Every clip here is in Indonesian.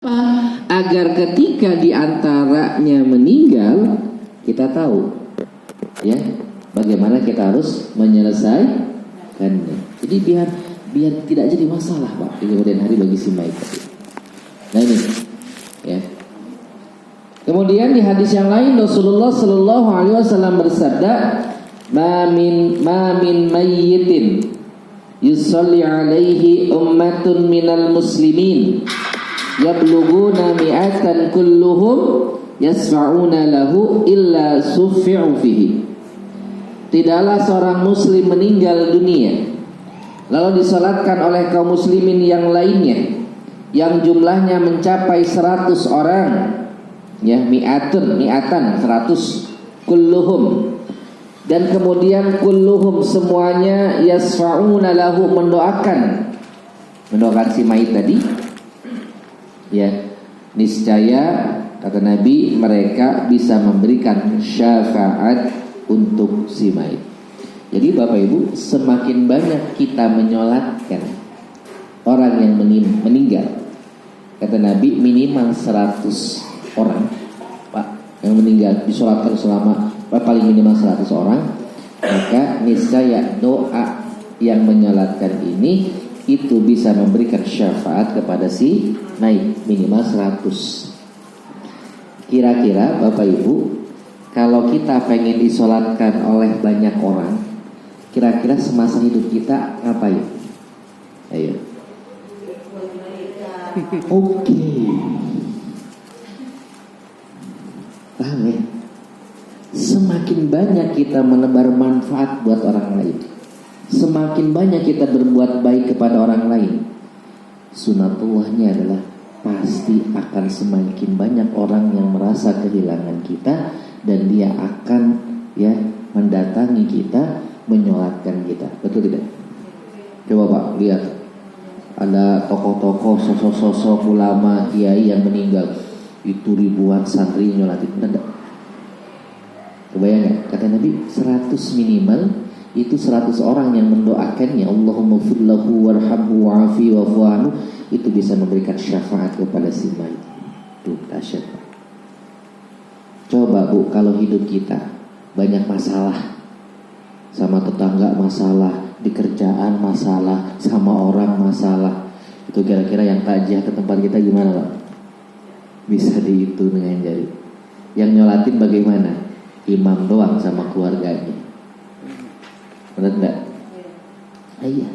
Agar ketika diantaranya meninggal, kita tahu ya bagaimana kita harus menyelesaikannya. Jadi biar tidak jadi masalah Pak di kemudian hari bagi si mayit. Nah ini ya. Kemudian di hadis yang lain Rasulullah Shallallahu Alaihi Wasallam bersabda, "Ma min mayyitin yusalli alaihi ummatun minal muslimin yablughuna mi'atan kulluhum yasfa'una lahu illa suffi'u fihi." Tidaklah seorang muslim meninggal dunia lalu disolatkan oleh kaum muslimin yang lainnya yang jumlahnya mencapai 100 orang, ya, mi'atan 100, kulluhum, dan kemudian kulluhum semuanya yasfa'una lahu mendoakan si mayit tadi, ya, niscaya kata Nabi mereka bisa memberikan syafaat untuk si mayit. Jadi Bapak Ibu, semakin banyak kita menyolatkan orang yang meninggal, kata Nabi minimal 100 orang Pak yang meninggal disolatkan selama paling minimal 100 orang, maka niscaya doa yang menyolatkan ini itu bisa memberikan syafaat kepada si mayit minimal 100. Kira-kira Bapak Ibu, kalau kita pengen disolatkan oleh banyak orang, kira-kira semasa hidup kita ngapain? Ayo. Oke. Paham ya? Semakin banyak kita menebar manfaat buat orang lain, semakin banyak kita berbuat baik kepada orang lain, sunatullahnya adalah pasti akan semakin banyak orang yang merasa kehilangan kita dan dia akan ya mendatangi kita, menyolatkan kita. Betul tidak? Coba Pak lihat, ada tokoh-tokoh, sosok-sosok ulama, kiai yang meninggal, itu ribuan santri nyolatin. Benar? Kebayang gak? Kata Nabi 100 minimal, itu 100 orang yang mendoakannya, Allahumma firlahu warhamhu wa'afi wa'fu anhu, itu bisa memberikan syafaat kepada si mayit. Tuh dahsyat. Coba Bu, kalau hidup kita banyak masalah, sama tetangga masalah, di kerjaan masalah, sama orang masalah, itu kira-kira yang takziah ke tempat kita gimana Pak? Bisa dihitung dengan jari. Yang nyolatin bagaimana? Imam doang sama keluarganya. Benar enggak? Iya.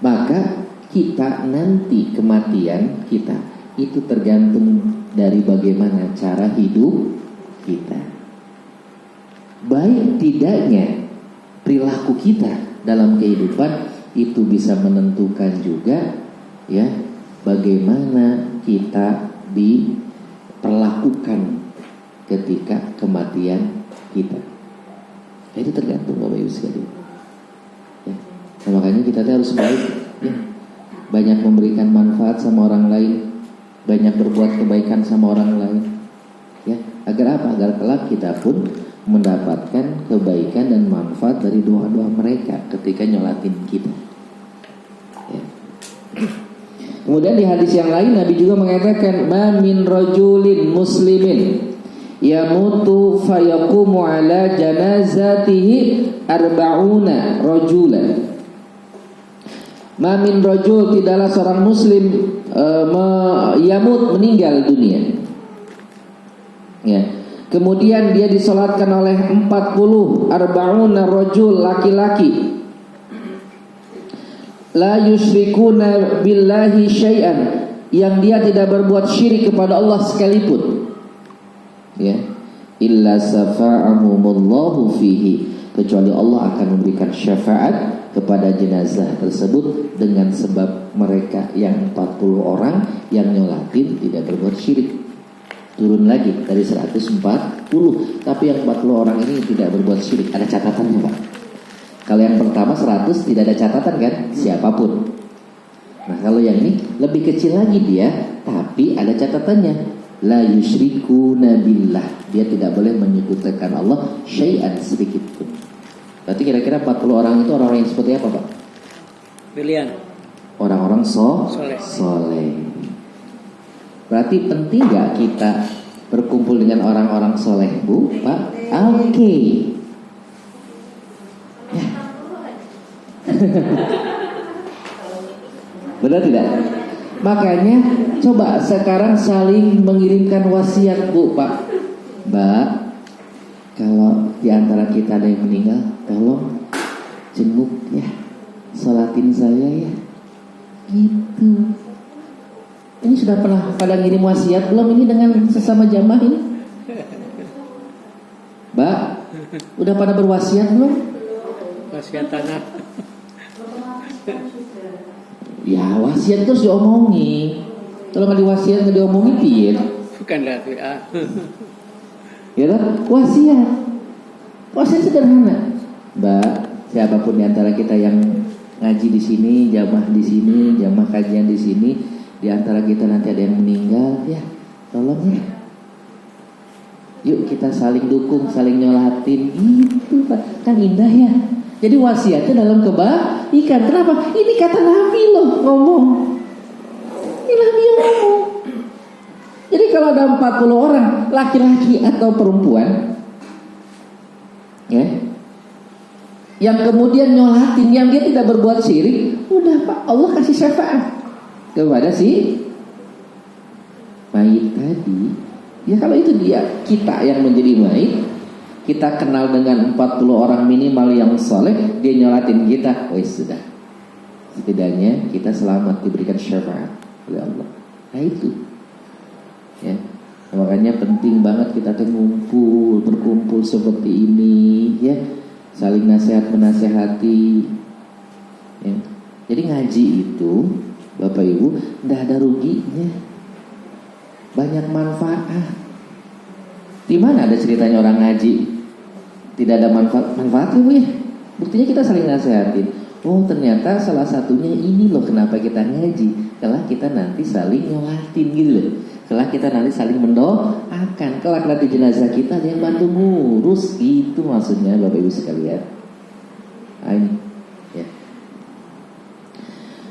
Maka kita nanti kematian kita itu tergantung dari bagaimana cara hidup kita. Baik tidaknya perilaku kita dalam kehidupan itu bisa menentukan juga ya bagaimana kita diperlakukan ketika kematian kita. Itu tergantung Bapak Ibu sekalian. Ya. Nah, makanya kita harus baik, ya. Banyak memberikan manfaat sama orang lain, banyak berbuat kebaikan sama orang lain, ya. Agar apa? Agar kelak kita pun mendapatkan kebaikan dan manfaat dari doa-doa mereka ketika nyolatin kita. Ya. Kemudian di hadis yang lain Nabi juga mengatakan, "Ma min rajulin muslimin yamutu fayaqumu ala janazatihi arba'una rajulan." Ma min rajul, tidaklah seorang muslim yamut meninggal dunia. Ya. Kemudian dia disolatkan oleh 40 arba'una rajul laki-laki, la yusyrikuna billahi syai'an, yang dia tidak berbuat syirik kepada Allah sekalipun, ya, illa safa'ahumullahu fihi, kecuali Allah akan memberikan syafaat kepada jenazah tersebut dengan sebab mereka yang 40 orang yang nyolatin tidak berbuat syirik. Turun lagi dari 140, tapi yang 40 orang ini tidak berbuat syirik. Ada catatannya Pak. Kalau yang pertama 100 tidak ada catatan kan, siapapun. Nah kalau yang ini lebih kecil lagi dia, tapi ada catatannya, la yusyrikuna billah, dia tidak boleh menyekutukan Allah syai'an sedikit pun. Berarti kira-kira 40 orang itu orang-orang yang seperti apa Pak? Pilihan. Orang-orang soleh. Berarti penting gak kita berkumpul dengan orang-orang soleh, Bu, Pak? Oke. Ya. Benar tidak? Makanya coba sekarang saling mengirimkan wasiat, Bu, Pak, Mbak. Kalau di antara kita ada yang meninggal, tolong jenguk ya, sholatin saya ya. Gitu. Ini sudah pernah pada ngirim wasiat belum ini dengan sesama jamaah ini? Mbak, udah pada berwasiat belum? Wasiat tanah. Ya wasiat terus diomongin. Kalau nggak diwasiat nggak diomongin piye? Bukan lewat WA. Ya kan? Wasiat sederhana. Mbak, siapapun di antara kita yang ngaji di sini, jamaah di sini, jamaah kajian di sini, di antara kita nanti ada yang meninggal, ya tolong ya. Yuk kita saling dukung, saling nyolatin. Itu Pak, kan indah ya. Jadi wasiatnya dalam kebaikan. Kenapa? Ini kata Nabi loh ngomong. Ini Nabi yang ngomong. Jadi kalau ada 40 orang, laki-laki atau perempuan, ya, yang kemudian nyolatin, yang dia tidak berbuat syirik, udah Pak, Allah kasih syafaat kepada si mayit tadi. Ya kalau itu dia, kita yang menjadi mayit, kita kenal dengan 40 orang minimal yang soleh, dia nyolatin kita, wes sudah, setidaknya kita selamat diberikan syafaat oleh Allah. Nah itu ya, makanya penting banget kita berkumpul seperti ini ya, saling nasihat menasehati ya. Jadi ngaji itu Bapak Ibu tidak ada ruginya, banyak manfaat. Di mana ada ceritanya orang ngaji tidak ada manfaatnya, Bu ya? Buktinya kita saling nasihatin. Oh ternyata salah satunya ini loh kenapa kita ngaji, setelah kita nanti saling nyolatin gitu loh. Setelah kita nanti saling mendoakan, kelak nanti jenazah kita ada yang bantu ngurus, itu maksudnya Bapak Ibu sekalian. Ini ya.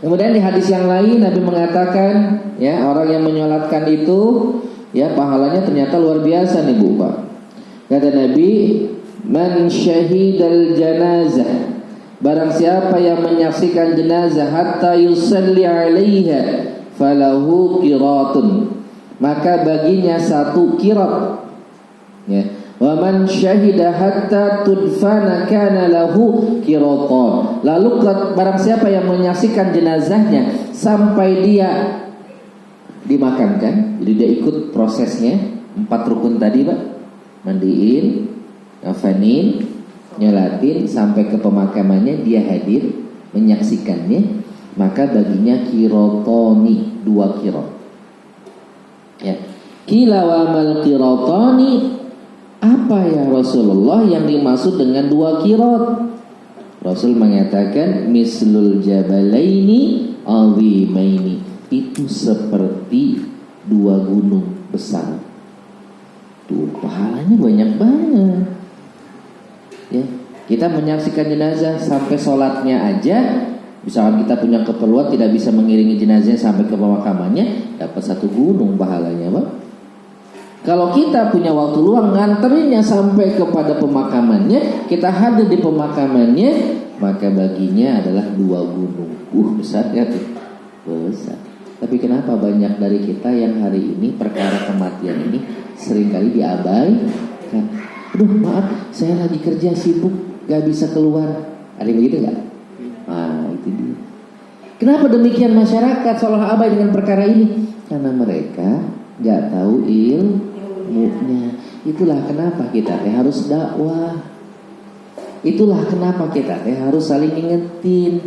Kemudian di hadis yang lain Nabi mengatakan ya, orang yang menyolatkan itu ya pahalanya ternyata luar biasa nih Bu Pak. Kata Nabi, man syahidal janazah, barang siapa yang menyaksikan jenazah hatta yusalli alaiha falahu qiratun, maka baginya 1 qirat ya. Wa man syahida hatta tudfana kana lahu qiratan, lalu barang siapa yang menyaksikan jenazahnya sampai dia dimakamkan, jadi dia ikut prosesnya 4 rukun tadi Pak, mandiin, ngafanin, nyolatin, sampai ke pemakamannya dia hadir menyaksikannya, maka baginya qirotoni, 2 qirot ya. Qila wa mal qirotoni, apa ya Rasulullah yang dimaksud dengan 2 qirot? Rasul mengatakan mislul jabalaini azimaini, itu seperti 2 gunung besar. Tuh pahalanya banyak banget ya. Kita menyaksikan jenazah sampai sholatnya aja, misalkan kita punya keperluan tidak bisa mengiringi jenazahnya sampai ke pemakamannya, dapat 1 gunung pahalanya Pak. Kalau kita punya waktu luang nganterinnya sampai kepada pemakamannya, kita hadir di pemakamannya, maka baginya adalah 2 gunung. Besar ya tuh, besar. Tapi kenapa banyak dari kita yang hari ini perkara kematian ini seringkali diabaikan? Aduh maaf, saya lagi kerja sibuk, gak bisa keluar. Ada yang begitu gak? Nah itu dia. Kenapa demikian masyarakat seolah abai dengan perkara ini? Karena mereka gak tahu ilmunya. Itulah kenapa kita harus dakwah. Itulah kenapa kita harus saling ingetin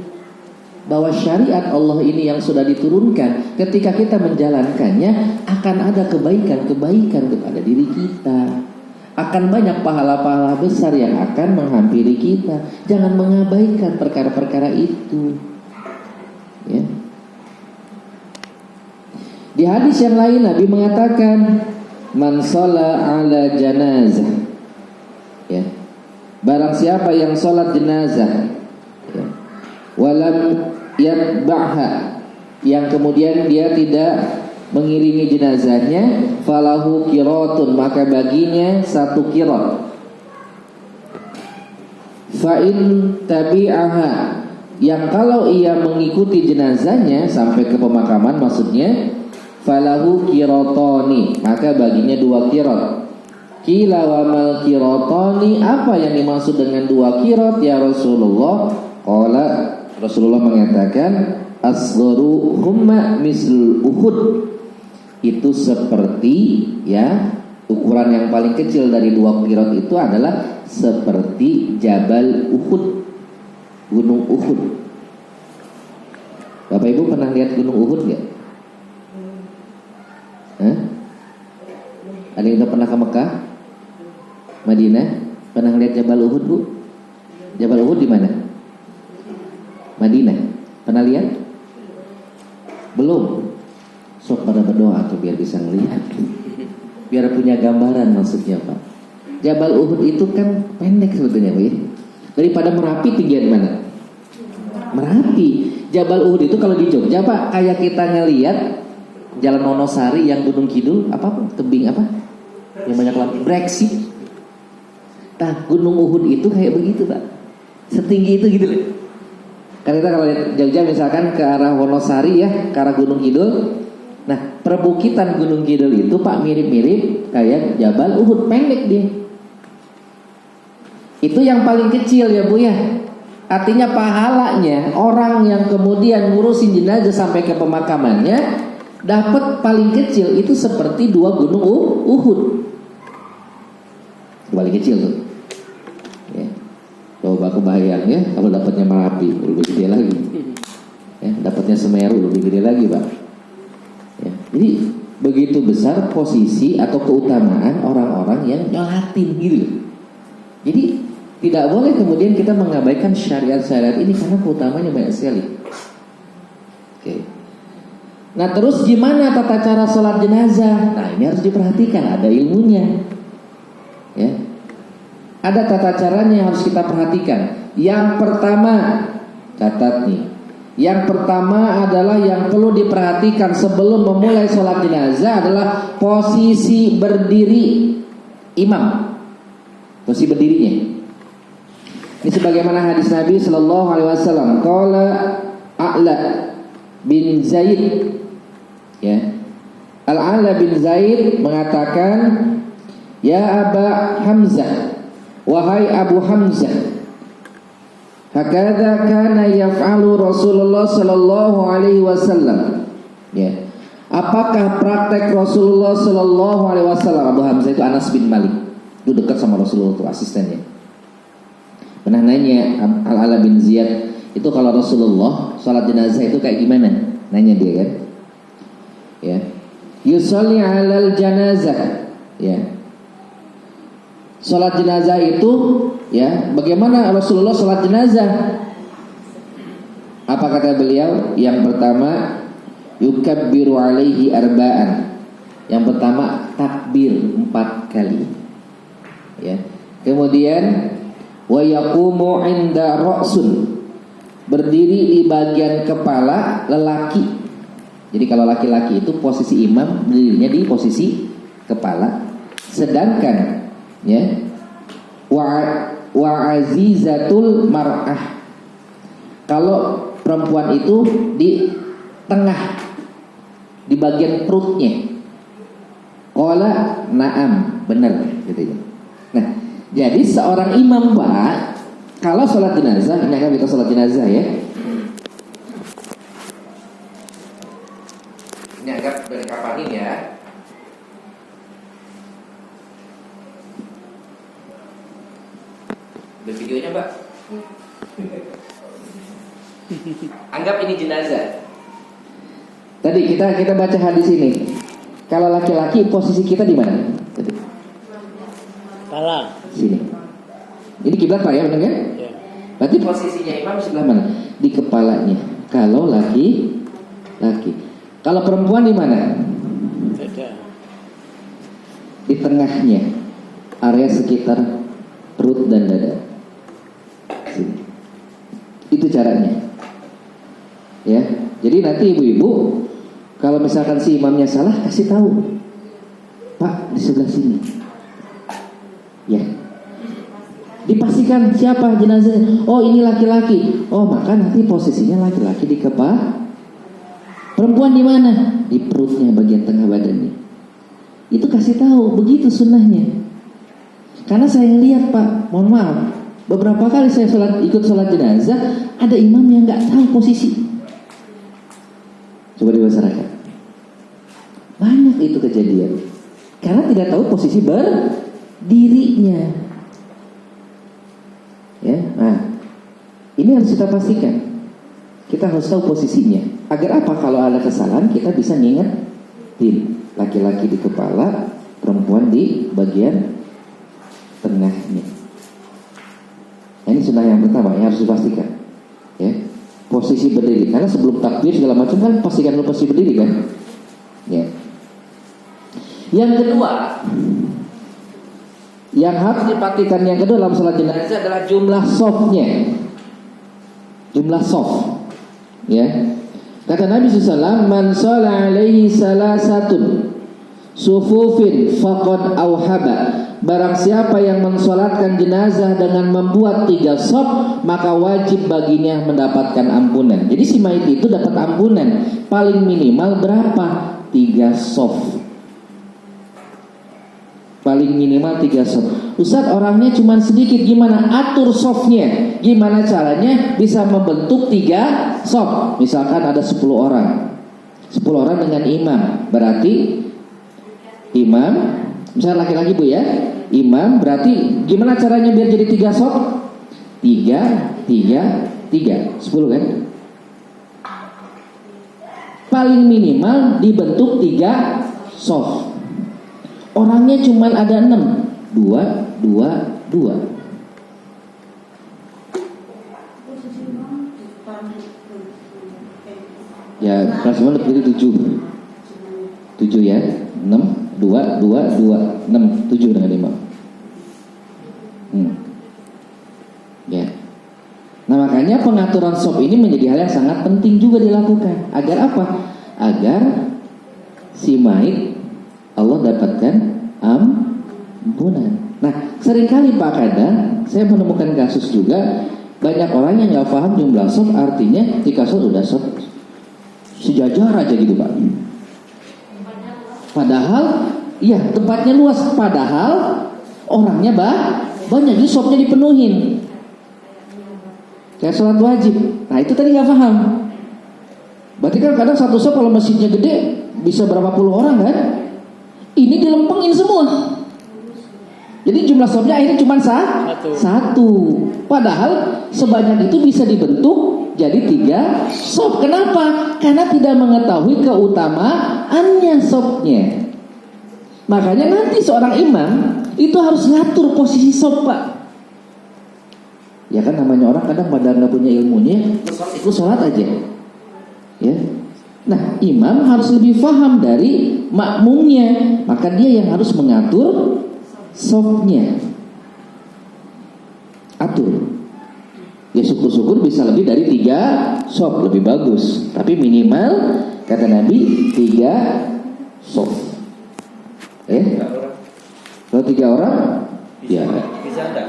bahwa syariat Allah ini yang sudah diturunkan, ketika kita menjalankannya akan ada kebaikan-kebaikan kepada diri kita, akan banyak pahala-pahala besar yang akan menghampiri kita. Jangan mengabaikan perkara-perkara itu ya. Di hadis yang lain Nabi mengatakan man shalla ala janazah ya, barang siapa yang sholat jenazah ya, walam yatba'ha, yang kemudian dia tidak mengiringi jenazahnya, falahu qiratun, maka baginya 1 qirat. Fa in tabi'aha, yang kalau ia mengikuti jenazahnya sampai ke pemakaman, maksudnya falahu qiratani, maka baginya 2 qirat. Qila wa mal qiratani, apa yang dimaksud dengan 2 qirat ya Rasulullah? Qala, Rasulullah mengatakan asgharu humma misl Uhud, itu seperti, ya, ukuran yang paling kecil dari 2 qirat itu adalah seperti Jabal Uhud, Gunung Uhud. Bapak Ibu pernah lihat Gunung Uhud nggak? Hah? Ada yang pernah ke Mekah, Madinah? Pernah lihat Jabal Uhud, Bu? Jabal Uhud di mana? Madinah. Pernah lihat? Belum. Sok pada berdoa tuh biar bisa ngelihat, biar punya gambaran maksudnya Pak. Jabal Uhud itu kan pendek sebetulnya, Bu, ya? Daripada Merapi tinggian mana? Merapi. Jabal Uhud itu kalau di Jogja Pak, kayak kita ngelihat Jalan Wonosari yang Gunung Kidul, apa tebing apa? Yang banyak lampu, Brexit. Nah, Gunung Uhud itu kayak begitu Pak, setinggi itu gitu. Kan kita kalau lihat Jogja misalkan ke arah Wonosari, ya, ke arah Gunung Kidul. Nah, perbukitan Gunung Kidul itu Pak mirip-mirip kayak Jabal Uhud, pendek dia. Itu yang paling kecil ya Bu ya. Artinya pahalanya orang yang kemudian ngurusin jenazah sampai ke pemakamannya dapat paling kecil itu seperti 2 gunung Uhud. Paling kecil tuh. Ya. Coba aku bayang ya, kalau dapatnya Merapi lebih gede lagi. Ya, dapatnya Semeru lebih gede lagi, Pak. Ya. Jadi begitu besar posisi atau keutamaan orang-orang yang nyolatin gitu. Jadi tidak boleh kemudian kita mengabaikan syariat-syariat ini karena keutamanya banyak sekali. Oke. Nah, terus gimana tata cara sholat jenazah? Nah, ini harus diperhatikan, ada ilmunya. Ya. Ada tata caranya yang harus kita perhatikan. Yang pertama, catat nih. Yang pertama adalah yang perlu diperhatikan sebelum memulai sholat jenazah adalah posisi berdiri imam. Posisi berdirinya. Ini sebagaimana hadis Nabi sallallahu alaihi wasallam, qala A'la bin Zaid, ya. Al-A'la bin Zaid mengatakan, ya Aba Hamzah, wahai Abu Hamzah, hakadha kana yaf'alu Rasulullah sallallahu alaihi wasallam. Ya. Apakah praktek Rasulullah sallallahu alaihi wasallam? Abu Hamzah itu Anas bin Malik. Itu dekat sama Rasulullah, itu asistennya. Pernah nanya Al-Ala bin Ziyad, itu kalau Rasulullah sholat jenazah itu kayak gimana? Nanya dia kan. Ya. Yusolli alal janazah. Ya. Sholat jenazah itu, ya, bagaimana Rasulullah sholat jenazah? Apa kata beliau? Yang pertama, yukabbiru alaihi arba'an. Yang pertama takbir 4 kali. Ya. Kemudian wa yaqumu 'inda ra'sun, berdiri di bagian kepala lelaki. Jadi kalau laki-laki itu posisi imam, berdirinya di posisi kepala. Sedangkan, ya, wa azizatul mar'ah, kalau perempuan itu di tengah, di bagian perutnya. Qala na'am, benar gitu ya. Nah, jadi seorang imam Pak, kalau sholat jenazah, ini akan kita sholat jenazah ya. Ini agak dari kapan ini ya. Ada videonya Pak. Anggap ini jenazah. Tadi kita baca hadis ini. Kalau laki-laki posisi kita di mana? Kepala. Sini. Ini kiblat Pak ya, benar kan? Ya. Berarti posisinya imam sebelah mana? Di kepalanya. Kalau laki. Kalau perempuan di mana? Beda. Di tengahnya. Area sekitar perut dan dada. Sini. Itu caranya. Ya. Jadi nanti ibu-ibu Kalau misalkan si imamnya salah, kasih tahu, Pak di sebelah sini. Ya. Dipastikan siapa jenazahnya. Oh ini laki-laki. Oh maka nanti posisinya laki-laki di kepala. Perempuan di mana? Di perutnya, bagian tengah badannya. Itu kasih tahu, begitu sunnahnya. Karena saya lihat Pak, mohon maaf, beberapa kali saya ikut sholat jenazah, ada imam yang nggak tahu posisi. Coba di masyarakat, banyak itu kejadian karena tidak tahu posisi berdirinya. Ya, nah ini harus kita pastikan. Kita harus tahu posisinya. Agar apa? Kalau ada kesalahan kita bisa ngingetin. Laki-laki di kepala, perempuan di bagian tengahnya. Nah, ini sunnah yang pertama yang harus dipastikan. Ya, posisi berdiri. Karena sebelum takbir segala macam kan pastikan lu posisi berdiri kan. Ya. Yang kedua, yang harus dipastikan yang kedua dalam salat jenazah adalah jumlah shofnya. Jumlah shof. Ya. Kata Nabi SAW, man shalla alaihi salasatun sufufin faqad auhaba. Barang siapa yang mensolatkan jenazah dengan membuat 3 shaf, maka wajib baginya mendapatkan ampunan. Jadi si mayit itu dapat ampunan paling minimal berapa? 3 shaf. Paling minimal 3 shaf. Ustaz, orangnya cuma sedikit, gimana atur shafnya? Gimana caranya bisa membentuk 3 shaf? Misalkan ada 10 orang. 10 orang dengan imam. Berarti imam, misalnya laki-laki Bu ya, imam berarti gimana caranya biar jadi 3 shaf? 3, 10 kan? Paling minimal dibentuk 3 shaf. Orangnya cuma ada 6, 2. Ya, kelas imam berdiri 7 ya, 6, 2, 6, 7 dengan imam. Ya. Nah makanya pengaturan shaf ini menjadi hal yang sangat penting juga dilakukan. Agar apa? Agar si mayit Allah dapatkan ampunan. Nah seringkali Pak kadang saya menemukan kasus juga banyak orang yang nggak paham jumlah shaf, artinya jika shaf udah shaf sejajar aja gitu Pak. Padahal iya tempatnya luas, padahal orangnya banyak, jadi shafnya dipenuhin. Kayak sholat wajib. Nah itu tadi nggak paham. Berarti kan kadang satu shaf kalau masjidnya gede bisa berapa puluh orang kan? Ini dilempengin semua. Jadi jumlah shafnya akhirnya cuma satu. Padahal sebanyak itu bisa dibentuk jadi 3 shaf. Kenapa? Karena tidak mengetahui keutamaannya shafnya. Makanya nanti seorang imam itu harus ngatur posisi shaf Pak. Ya kan namanya orang kadang pada nggak punya ilmunya, ikut sholat aja. Ya. Nah imam harus lebih paham dari makmumnya, maka dia yang harus mengatur shafnya. Atur. Ya syukur-syukur bisa lebih dari 3 shaf, lebih bagus. Tapi minimal kata Nabi 3 shaf. Kalau 3 orang, ya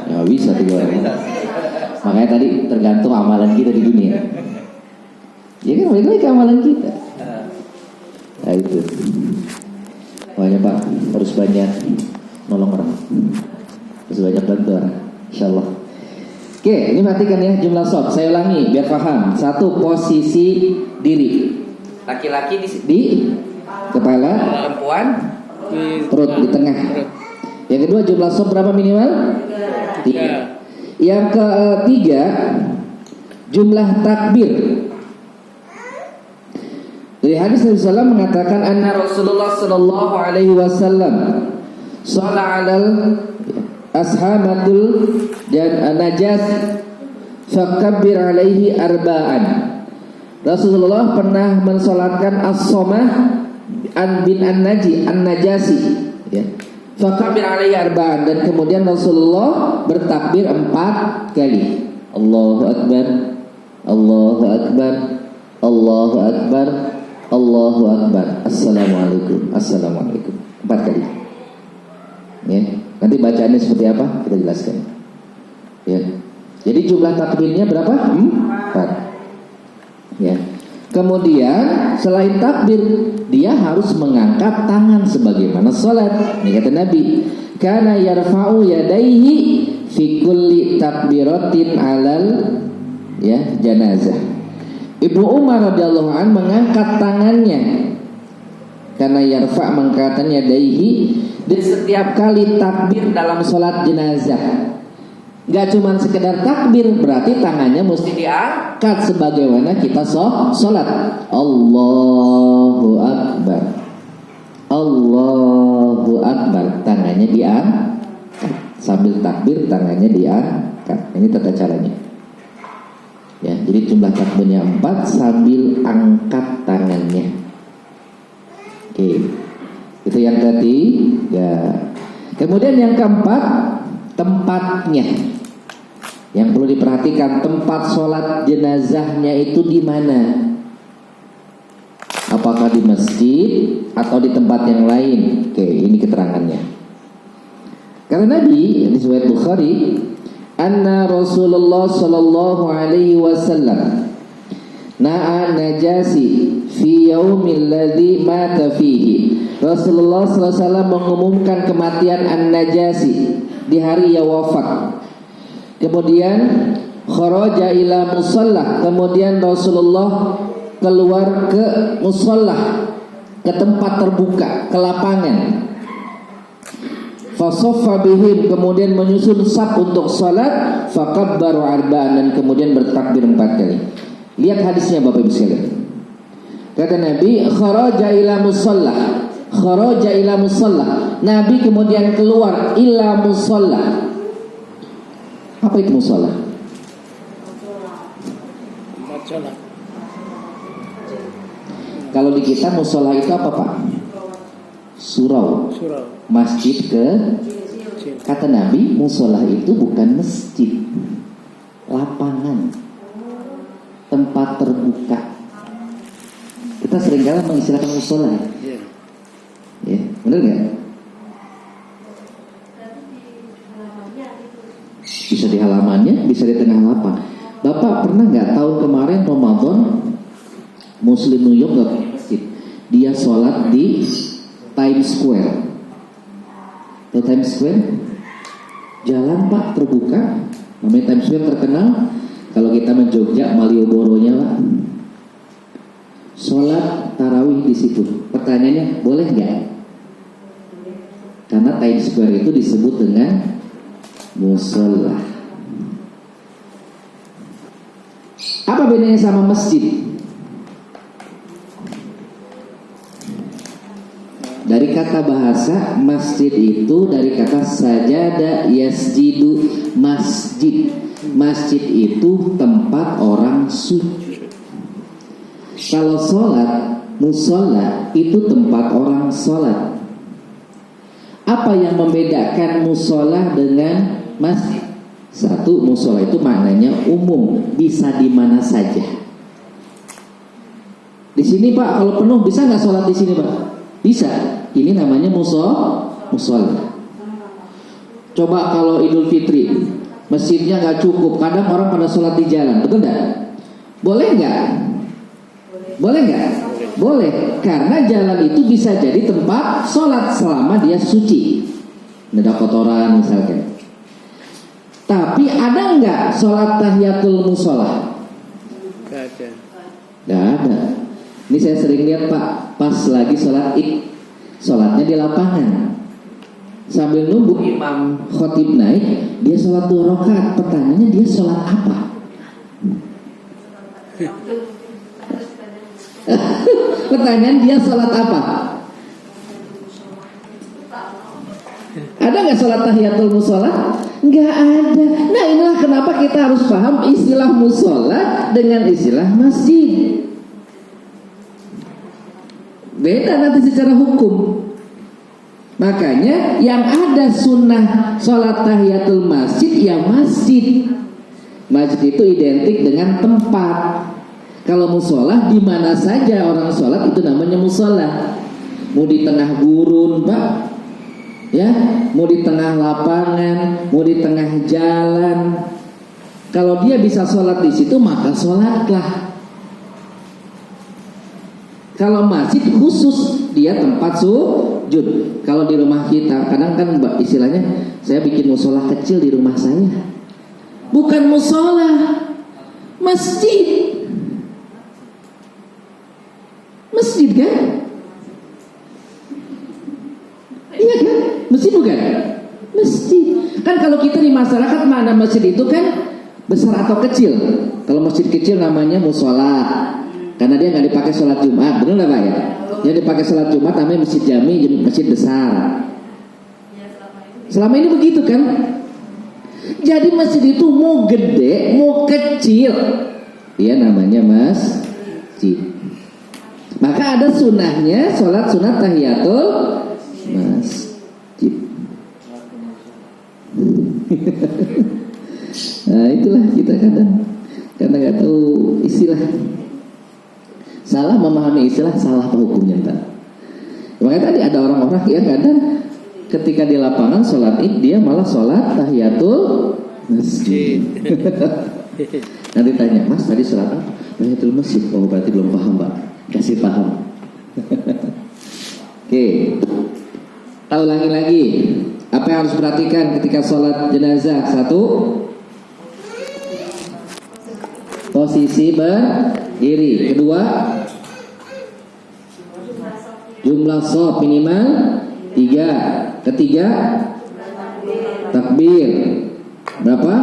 nggak bisa 3 orang. Makanya tadi tergantung amalan kita di dunia. Ya kan balik-balik amalan kita. Nah itu. Makanya Pak harus banyak nolong orang, harus banyak bantu orang, insyaallah. Oke, ini perhatikan ya jumlah shaf. Saya ulangi biar paham. 1 posisi diri. Laki-laki di kepala, perempuan perut di tengah. Yang kedua jumlah shaf berapa minimal? 3. Yang ketiga jumlah takbir. Dari hadis Nabi SAW mengatakan anna Rasulullah sallallahu alaihi wasallam shalla 'alal ashabatul najas fakabbir alaihi arba'an. Rasulullah pernah mensolatkan as-somah bin an-najasi ya. Fakabbir alaihi arba'an, dan kemudian Rasulullah bertakbir 4 kali. Allahu akbar, Allahu akbar, Allahu akbar, Allahu Akbar, Assalamualaikum, Assalamualaikum. 4 kali. Ya, nanti bacaannya seperti apa kita jelaskan. Ya, jadi jumlah takbirnya berapa? 4. Ya. Kemudian selain takbir, dia harus mengangkat tangan sebagaimana sholat. Ini kata Nabi, kana yarfa'u yadaihi fi kulli takbiratin alal janazah. Ibnu Umar radhiyallahu an mengangkat tangannya, karena yarfa' mengangkat yadaihi di setiap kali takbir dalam sholat jenazah. Gak cuma sekedar takbir, berarti tangannya mesti diangkat sebagaimana kita sholat. Allahu Akbar, Allahu Akbar, tangannya diangkat. Sambil takbir tangannya diangkat. Ini tata caranya. Ya, jadi jumlah takbirnya 4 sambil angkat tangannya. Oke, itu yang ketiga. Kemudian yang keempat, tempatnya. Yang perlu diperhatikan, tempat sholat jenazahnya itu di mana? Apakah di masjid atau di tempat yang lain? Oke, ini keterangannya. Karena Nabi di riwayat Bukhari, anna Rasulullah sallallahu alaihi wasallam na'a najasi fi yaumil ladzi mata fihi. Rasulullah sallallahu alaihi wasallam mengumumkan kematian An-Najasi di hari ia wafat. Kemudian kharaja ila musalla, kemudian Rasulullah keluar ke musalla, ke tempat terbuka, ke lapangan. Fasaffa bihim, kemudian menyusun saf untuk salat, fakabbaru arba'an, dan kemudian bertakbir 4 kali. Lihat hadisnya Bapak Ibu sekalian. Kata Nabi, kharaja ila musalla, kharaja ila musalla. Nabi kemudian keluar ila musalla. Apa itu musalla? Kalau di kita musalla itu apa Pak? Surau. Masjid kata Nabi, musalla itu bukan masjid, lapangan, tempat terbuka. Kita seringkali mengistilahkan musalla. Ya, benar nggak? Bisa di halamannya, bisa di tengah lapang. Bapak pernah nggak tahun kemarin Ramadan Muslim New York nggak ke masjid? Dia sholat di Times Square. Di Times Square, jalan Pak terbuka. Namanya Times Square terkenal. Kalau kita menjogja Malioboro-nya lah. Sholat tarawih di situ. Pertanyaannya, boleh nggak? Karena Times Square itu disebut dengan musalla. Apa bedanya sama masjid? Dari kata bahasa masjid itu dari kata sajada yasjidu, masjid. Masjid itu tempat orang sujud. Kalau sholat, musalla itu tempat orang sholat. Apa yang membedakan musalla dengan masjid? Satu, musalla itu maknanya umum, bisa di mana saja. Di sini Pak, kalau penuh bisa nggak sholat di sini Pak? Bisa. Ini namanya musalla. Coba kalau Idul Fitri, masjidnya nggak cukup, kadang orang pada sholat di jalan, betul nggak? Boleh nggak? Boleh nggak? Boleh, karena jalan itu bisa jadi tempat sholat selama dia suci. Tidak ada kotoran misalkan. Tapi ada nggak sholat tahiyatul mushola? Nggak ada. Nggak ada. Ini saya sering lihat Pak, pas lagi sholat id, sholatnya di lapangan. Sambil nunggu imam khotib naik, dia sholat 2 rakaat. Pertanyaannya dia sholat apa? Pertanyaan dia sholat apa? Ada nggak sholat tahiyatul mushola? Nggak ada. Nah inilah kenapa kita harus paham istilah mushola dengan istilah masjid. Beda nanti secara hukum. Makanya yang ada sunnah sholat tahiyatul masjid ya masjid. Masjid itu identik dengan tempat. Kalau musola di mana saja orang sholat itu namanya musola. Mau di tengah gurun, Pak, ya, mau di tengah lapangan, mau di tengah jalan. Kalau dia bisa sholat di situ maka sholatlah. Kalau masjid khusus dia tempat sujud. Kalau di rumah kita kadang kan istilahnya saya bikin musola kecil di rumah saya. Bukan musola, masjid. Masjid kan? Iya kan? Masjid bukan? Masjid. Kan kalau kita di masyarakat mana masjid itu kan besar atau kecil. Kalau masjid kecil namanya musola, karena dia nggak dipakai sholat Jumat, benar nggak Pak ya? Yang dipakai sholat Jumat namanya masjid jami, masjid besar. Selama ini begitu kan? Jadi masjid itu mau gede, mau kecil, dia namanya masjid. Maka ada sunahnya sholat sunat tahiyatul masjid. Nah itulah kita kadang karena nggak tahu istilah, salah memahami istilah, salah apa hukumnya ntar. Makanya tadi ada orang-orang yang kadang ketika di lapangan sholat id dia malah sholat tahiyatul masjid. Nanti tanya, Mas tadi sholat apa? Tahiyatul masjid. Oh berarti belum paham Pak. Kasih paham. Oke. Kita ulangi lagi. Apa yang harus perhatikan ketika sholat jenazah? 1, posisi berdiri. 2, jumlah shaf minimal 3. Ketiga, takbir berapa?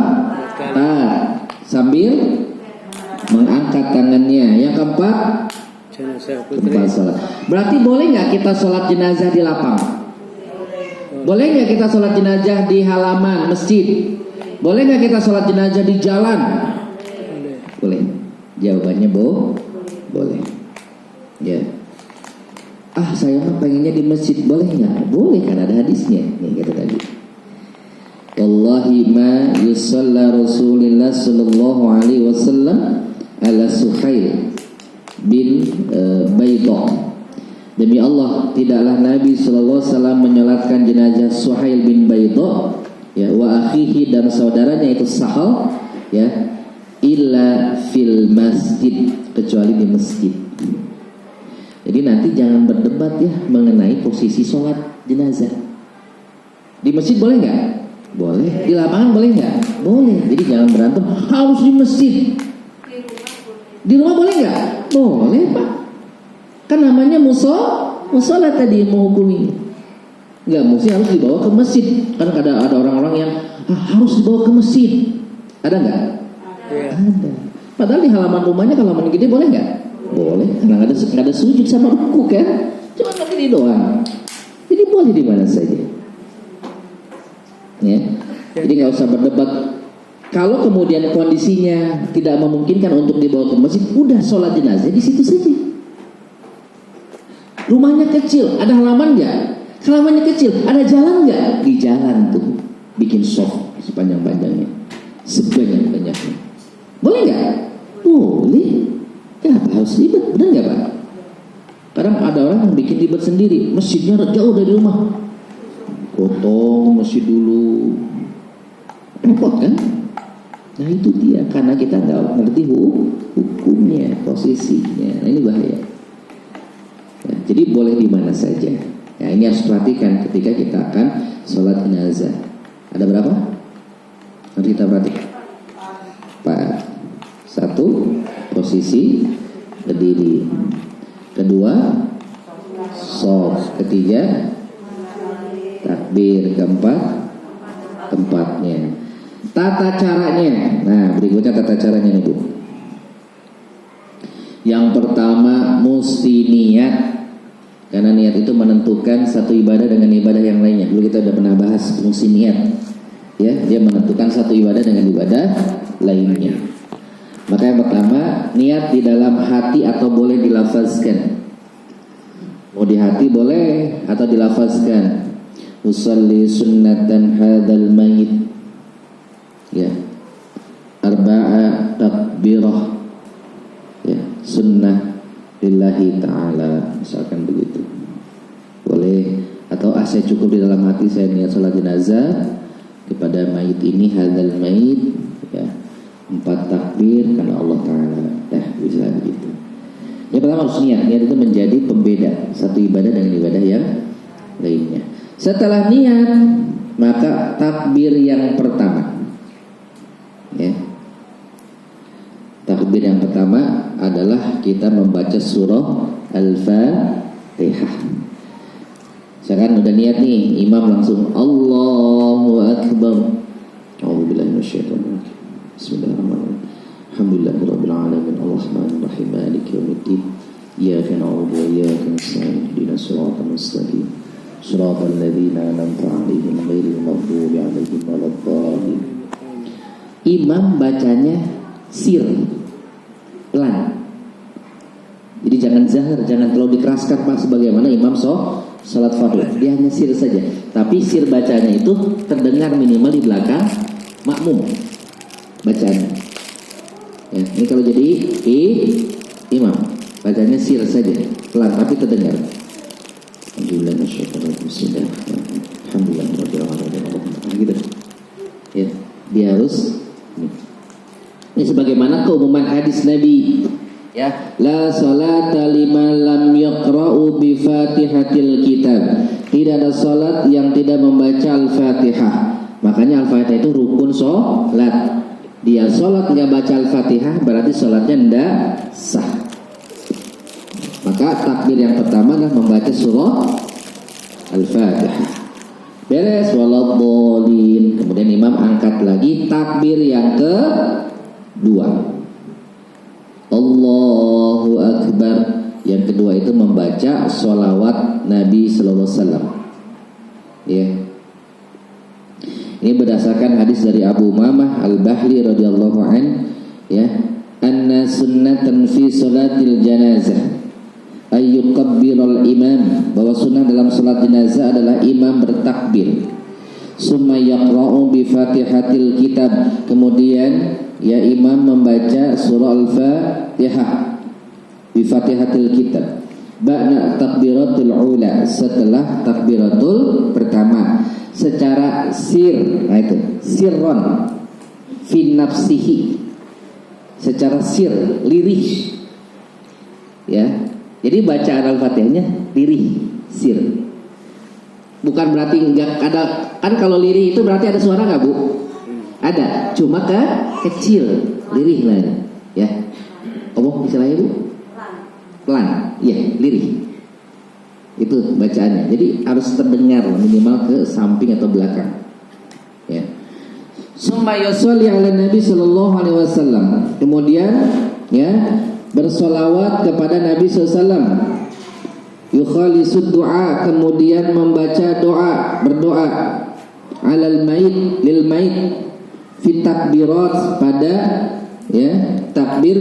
4. Sambil mengangkat tangannya. Yang keempat, tempat sholat. Berarti boleh nggak kita sholat jenazah di lapang? Boleh nggak kita sholat jenazah di halaman masjid? Boleh nggak kita sholat jenazah di jalan? Boleh. Jawabannya boleh. Ya. Saya mah pengennya di masjid, boleh nggak? Boleh, kan ada hadisnya. Nih kata tadi. Wallahi ma yusalla Rasulullah sallallahu alaihi wasallam ala Suhail bin Bayda. Demi Allah, tidaklah Nabi sallallahu alaihi wasallam menyolatkan jenazah Suhail bin Bayda, ya, wa akhihi, dan saudaranya itu Sahal, ya, illa fil masjid, kecuali di masjid. Jadi nanti jangan berdebat ya mengenai posisi sholat jenazah. Di masjid boleh nggak? Boleh. Di lapangan boleh nggak? Boleh. Jadi jangan berantem harus di masjid. Di rumah boleh nggak? Boleh Pak. Kan namanya musola tadi mau hukumi. Nggak mesti harus dibawa ke masjid. Kan ada orang-orang yang harus dibawa ke masjid. Ada nggak? Ada. Padahal di halaman rumahnya kalau halaman gede boleh nggak? Boleh. Karena nggak ada sujud sama ruku kan? Cuma begini doang. Jadi boleh di mana saja. Ya. Jadi nggak usah berdebat. Kalau kemudian kondisinya tidak memungkinkan untuk dibawa ke masjid, udah sholat jenazah di situ saja. Rumahnya kecil, ada halaman nggak? Halamannya kecil, ada jalan nggak? Di jalan tuh, bikin soft sepanjang-panjangnya, sebanyak-banyaknya. Boleh nggak? Boleh. Kenapa harus ribet? Benar nggak Pak? Kadang ada orang yang bikin ribet sendiri, masjidnya jauh dari rumah. Potong masjid dulu, repot kan? Nah itu dia, karena kita nggak ngerti hukumnya, posisinya. Nah ini bahaya. Nah, jadi boleh di mana saja. Ya ini harus perhatikan ketika kita akan sholat jenazah. Ada berapa? Nanti kita perhatikan. 4. 1, posisi berdiri. 2, shaf. 3, takbir. 4, tempatnya. Tata caranya. Nah, berikutnya tata caranya nih Bu. Yang pertama mesti niat. Karena niat itu menentukan satu ibadah dengan ibadah yang lainnya. Dulu kita udah pernah bahas fungsi niat. Ya, dia menentukan satu ibadah dengan ibadah lainnya. Maka yang pertama, niat di dalam hati atau boleh dilafazkan. Mau di hati boleh atau dilafazkan. Usalli sunnatan hadzal mayit. Ya. 4 takbirah. Ya. sunnah lillahi ta'ala, misalkan begitu. Boleh. Atau saya cukup di dalam hati saya niat sholat jenazah kepada mayit ini, hadzal mayit, ya, 4 takbir karena Allah Ta'ala. Bisa begitu. Yang pertama harus niat. Niat itu menjadi pembeda satu ibadah dengan ibadah yang lainnya. Setelah niat, maka takbir yang pertama, ya, takbir yang pertama adalah kita membaca surah Al-Fatihah. Sekarang udah niat nih, imam langsung Allahu Akbar. A'udzubillahi minasyaitonir rajim. Bismillahirrahmanirrahim. Alhamdulillahirabbil alamin arrahmanir rahim maliki yaumiddin. Iyyaka na'budu wa iyyaka nasta'in ihdinas siratal mustaqim. Shiratal ladzina an'amta 'alaihim ghairil maghdubi 'alaihim waladdallin. Imam bacanya sir, pelan. Jadi jangan zahar, jangan terlalu dikeraskan Pak, sebagaimana imam salat fardu. Dia hanya sir saja. Tapi sir bacanya itu terdengar minimal di belakang makmum bacanya. Ya, ini kalau jadi imam bacanya sir saja, pelan tapi terdengar. Alhamdulillah gitu. Ya, dia harus ini sebagaimana keumuman hadis Nabi, ya, la salata liman lam yaqra'u bi Fatihatil kitab. Tidak ada salat yang tidak membaca Al-Fatihah. Makanya Al-Fatihah itu rukun salat. Dia salat enggak baca Al-Fatihah berarti salatnya enggak sah. Maka takbir yang pertama adalah membaca surah Al-Fatihah. Beres waladhdallin. Kemudian imam angkat lagi takbir yang kedua. Allahu Akbar. Yang kedua itu membaca sholawat Nabi Sallallahu Alaihi Wasallam. Ya. Ini berdasarkan hadis dari Abu Umamah Al-Bahli radhiyallahu an, ya, anna sunnatan fi salatil janazah ayyukabbiral imam, bahwa sunnah dalam salat jenazah adalah imam bertakbir, summa yaqra'u bi Fatihatil kitab, kemudian ya imam membaca surah Al-Fatihah bi Fatihatil kitab, ba'da takbiratul ula, setelah takbiratul pertama, secara sir, nah itu sirron fi nafsihi, secara sir, lirih, ya. Jadi bacaan Al-Fatihahnya lirih, sir. Bukan berarti enggak ada, kan kalau lirih itu berarti ada suara enggak, Bu? Ada, cuma kecil, lirih lah ya. Ngomong istilahnya, Bu? Pelan, iya, lirih. Itu bacaannya. Jadi harus terdengar minimal ke samping atau belakang. Ya. Summa yusalli ala Nabi sallallahu alaihi wasallam. Kemudian ya, bersolawat kepada Nabi sallallahu alaihi wasallam. Yukhalisud du'a, kemudian membaca doa, berdoa alal mayit, lil mayit fi takbirat, pada ya takbir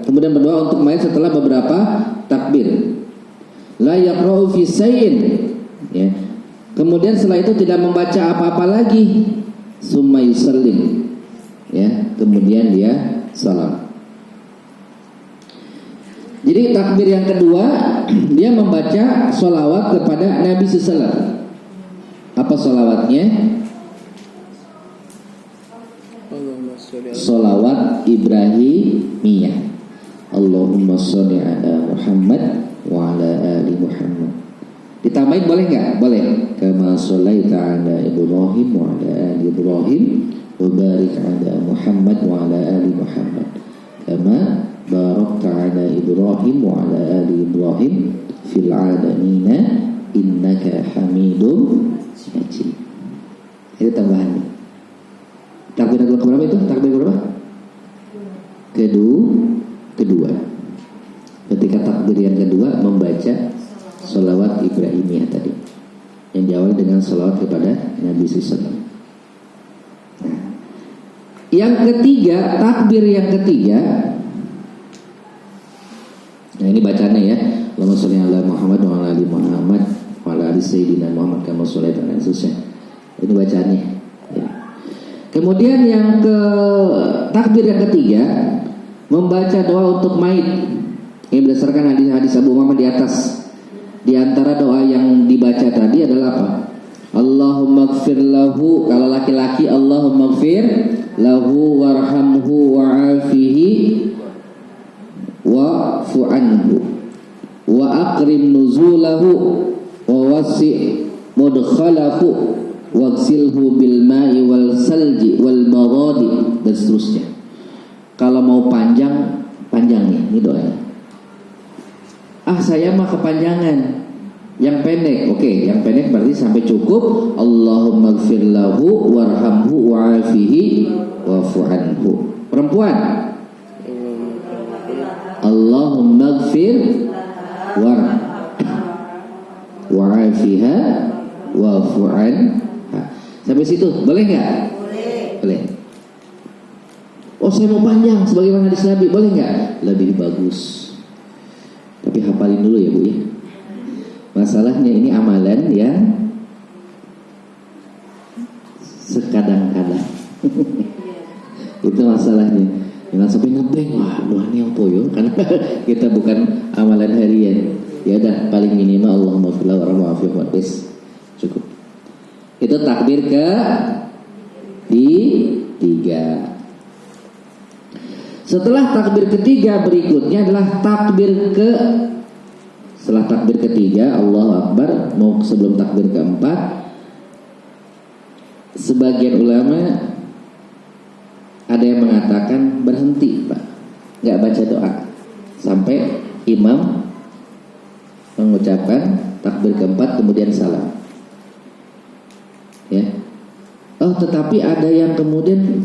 kemudian berdoa untuk mayit setelah beberapa takbir. La yaqra'u fi sayyin, ya. Kemudian setelah itu tidak membaca apa-apa lagi. Summa yusallim, ya, kemudian dia salam. Jadi takbir yang kedua dia membaca sholawat kepada Nabi SAW. Apa sholawatnya? Sholawat Ibrahimiyah. Allahumma sholli ala Muhammad wa ala ali Muhammad. Ditambahin boleh nggak? Boleh. Kama sholaita ala Ibrahim wa ala ali Ibrahim wa barik ala Muhammad wa ala ali Muhammad. Kama barakta ala Ibrahim wa ala ali Ibrahim fil alamin innaka Hamidum Majid. Itu tambahannya. Takbir yang keberapa itu? Takbir berapa? Kedua. Ketika takbir yang kedua membaca sholawat Ibrahimiyah tadi, yang diawali dengan sholawat kepada Nabi SAW. Nah, yang ketiga, takbir yang ketiga, nah ini bacanya ya, Allahumma sholli ala Muhammad wa ala ali Muhammad wa ala ali Sayyidina Muhammad kama sholaita ala Ibrahim. Ini bacanya ya. Kemudian yang takbir yang ketiga membaca doa untuk mayit. Ini berdasarkan hadis-hadis Abu Umamah di atas. Di antara doa yang dibaca tadi adalah apa? Allahumma gfir lahu, kalau laki-laki Allahumma gfir lahu warhamhu wa'afihi wa'fu anhu wa akrim nuzulahu wa wasi' mudkhalahu wagsilhu bil ma'i wal salji wal baradi, dan seterusnya. Kalau mau panjang, panjang nih, ini doanya. Saya mah kepanjangan. Yang pendek, oke, yang pendek berarti sampai cukup. Allahumma gfir lahu warhamhu wa'afihi wa'fu anhu. Perempuan, Allahumma gfir wa'afiha wa'fu anha. Sampai situ, boleh nggak? Boleh. Oh, saya mau panjang sebagaimana hadis Nabi, boleh nggak? Lebih bagus. Tapi hafalin dulu ya Bu ya. Masalahnya ini amalan yang sekadang-kadang. Itu masalahnya. Jangan sampai ngeblank, wah doanya apa yo? Karena kita bukan amalan harian. Ya udah, paling minimal Allahumma sholli wa wa'afi wa cukup. Itu takbir ke tiga. Setelah takbir ketiga, berikutnya adalah setelah takbir ketiga, Allahu Akbar, mau sebelum takbir keempat, sebagian ulama ada yang mengatakan berhenti, Pak, nggak baca doa sampai imam mengucapkan takbir keempat kemudian salam. Ya. Oh, tetapi ada yang kemudian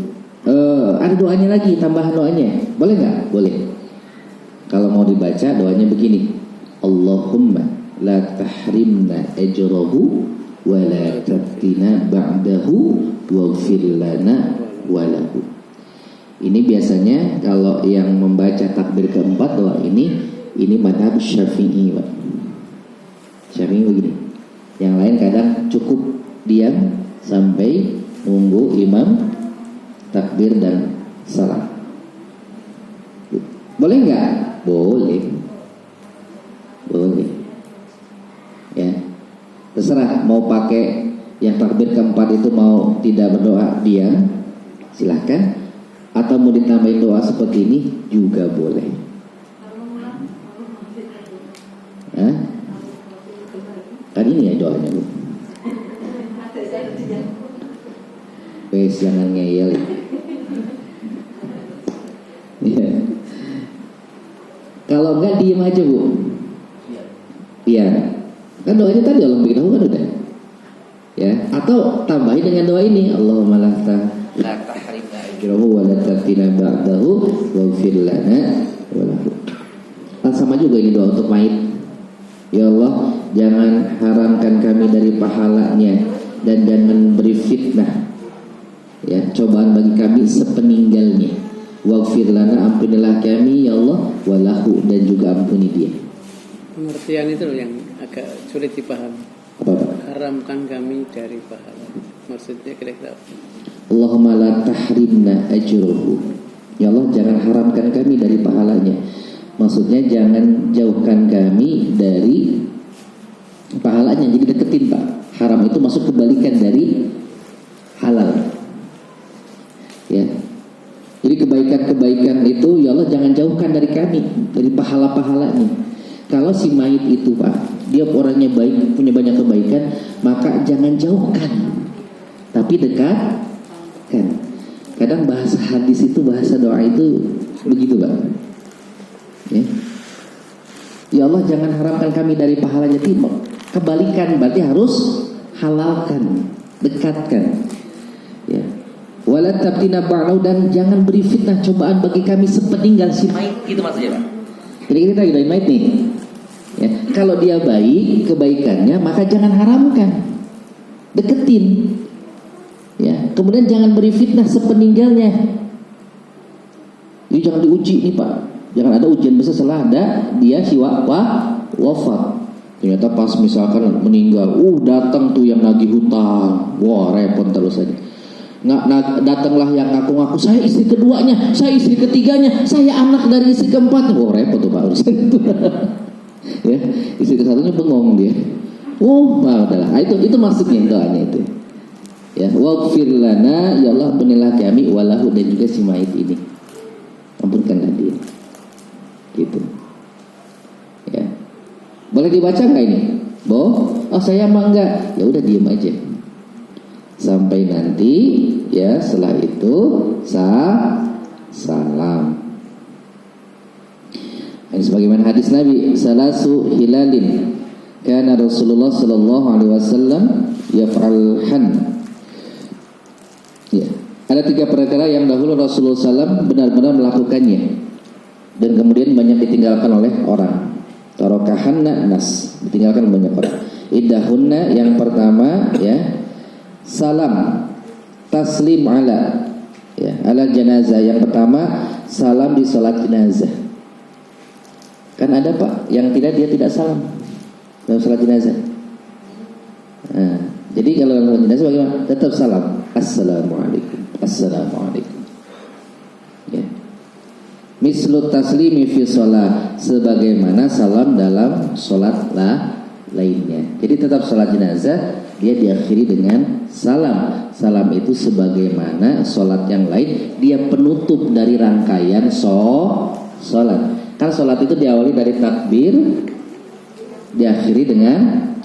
ada doanya lagi, tambahan doanya, boleh nggak? Boleh. Kalau mau dibaca doanya begini. Allahumma la tahrimna ajrahu wa la taftina ba'dahu waghfir lana wa lahu. Ini biasanya kalau yang membaca takbir keempat doa ini madhab Syafi'i, Pak. Syafi'i begini. Yang lain kadang cukup diam sampai nunggu imam takbir dan salam. Boleh nggak? Boleh. Ya, terserah mau pakai yang takbir keempat itu, mau tidak berdoa diam, silahkan. Atau mau ditambahin doa seperti ini juga boleh. Kan ini ya doanya Bu. Wes jangan ngeyel. Ya. Kalau enggak diem aja Bu. Iya. Kan doanya tadi Allah bikin kan udah. Ya, atau tambahin dengan doa ini, Allahumma la tahrimna ajrahu wa la taftina ba'dahu waghfir lana wa lahu. Kan sama juga ini doa untuk mayit. Ya Allah, jangan haramkan kami dari pahalanya dan jangan beri fitnah, ya, cobaan bagi kami sepeninggalnya. Waghfir lana, ampunilah kami ya Allah, wa lahu, dan juga ampuni dia. Pengertian itu yang agak sulit dipahami. Apa? Haramkan kami dari pahala. Maksudnya kira-kira Allahumma la tahrimna ajruhu. Ya Allah, jangan haramkan kami dari pahalanya. Maksudnya jangan jauhkan kami dari pahalanya. Jadi deketin, Pak. Haram itu masuk kebalikan dari halal. Ya. Jadi kebaikan-kebaikan itu ya Allah jangan jauhkan dari kami, dari pahala-pahalanya. Kalau si mayit itu, Pak, dia orangnya baik, punya banyak kebaikan, maka jangan jauhkan, tapi dekatkan. Kadang bahasa hadis itu, bahasa doa itu begitu, Pak. Ya Allah jangan haramkan kami dari pahalanya. Kebalikan berarti harus halalkan, dekatkan. Ya. Wala tabtina ba'dahu, dan jangan beri fitnah, cobaan bagi kami sepeninggal si mayit. Itu maksudnya, Pak. Jadi kita lagi dari mayit nih. Ya, kalau dia baik kebaikannya, maka jangan haramkan, deketin. Ya, kemudian jangan beri fitnah sepeninggalnya. Jadi jangan diuji nih, Pak. Jangan ada ujian besar setelah ada dia si wafat. Ternyata pas misalkan meninggal, datang tuh yang nagih hutang, wah repot terus aja. Datanglah yang ngaku-ngaku saya istri keduanya, saya istri ketiganya, saya anak dari istri keempat. Oh repot tuh Pak urusan itu. Ya, istri kesatunya bengong dia. Oh, udahlah. Itu maksudnya doanya itu. Ya, waghfir lana, ya Allah ampunilah kami walahu, dan juga si mayit ini. Ampunkanlah dia. Gitu. Ya. Boleh dibaca enggak ini? Oh, saya mah enggak. Ya udah diem aja. Sampai nanti ya setelah itu salam. Ini sebagaimana hadis Nabi, salasu hilalin kana Rasulullah sallallahu alaihi wasallam yaf'alhan. Ya, ada 3 perkara yang dahulu Rasulullah SAW benar-benar melakukannya dan kemudian banyak ditinggalkan oleh orang. Tarakahanna nas, ditinggalkan banyak orang. Idahunna, yang pertama ya, salam taslim ala ya, ala jenazah. Yang pertama salam di salat jenazah. Kan ada Pak yang dia tidak salam dalam salat jenazah. Nah, jadi kalau dalam salat jenazah bagaimana? Tetap salam. Assalamualaikum. Assalamualaikum. Ya. Mislu taslimi fi shalah, sebagaimana salam dalam salat lainnya. Jadi tetap salat jenazah dia diakhiri dengan salam. Salam itu sebagaimana salat yang lain, dia penutup dari rangkaian salat. Kan salat itu diawali dari takbir, diakhiri dengan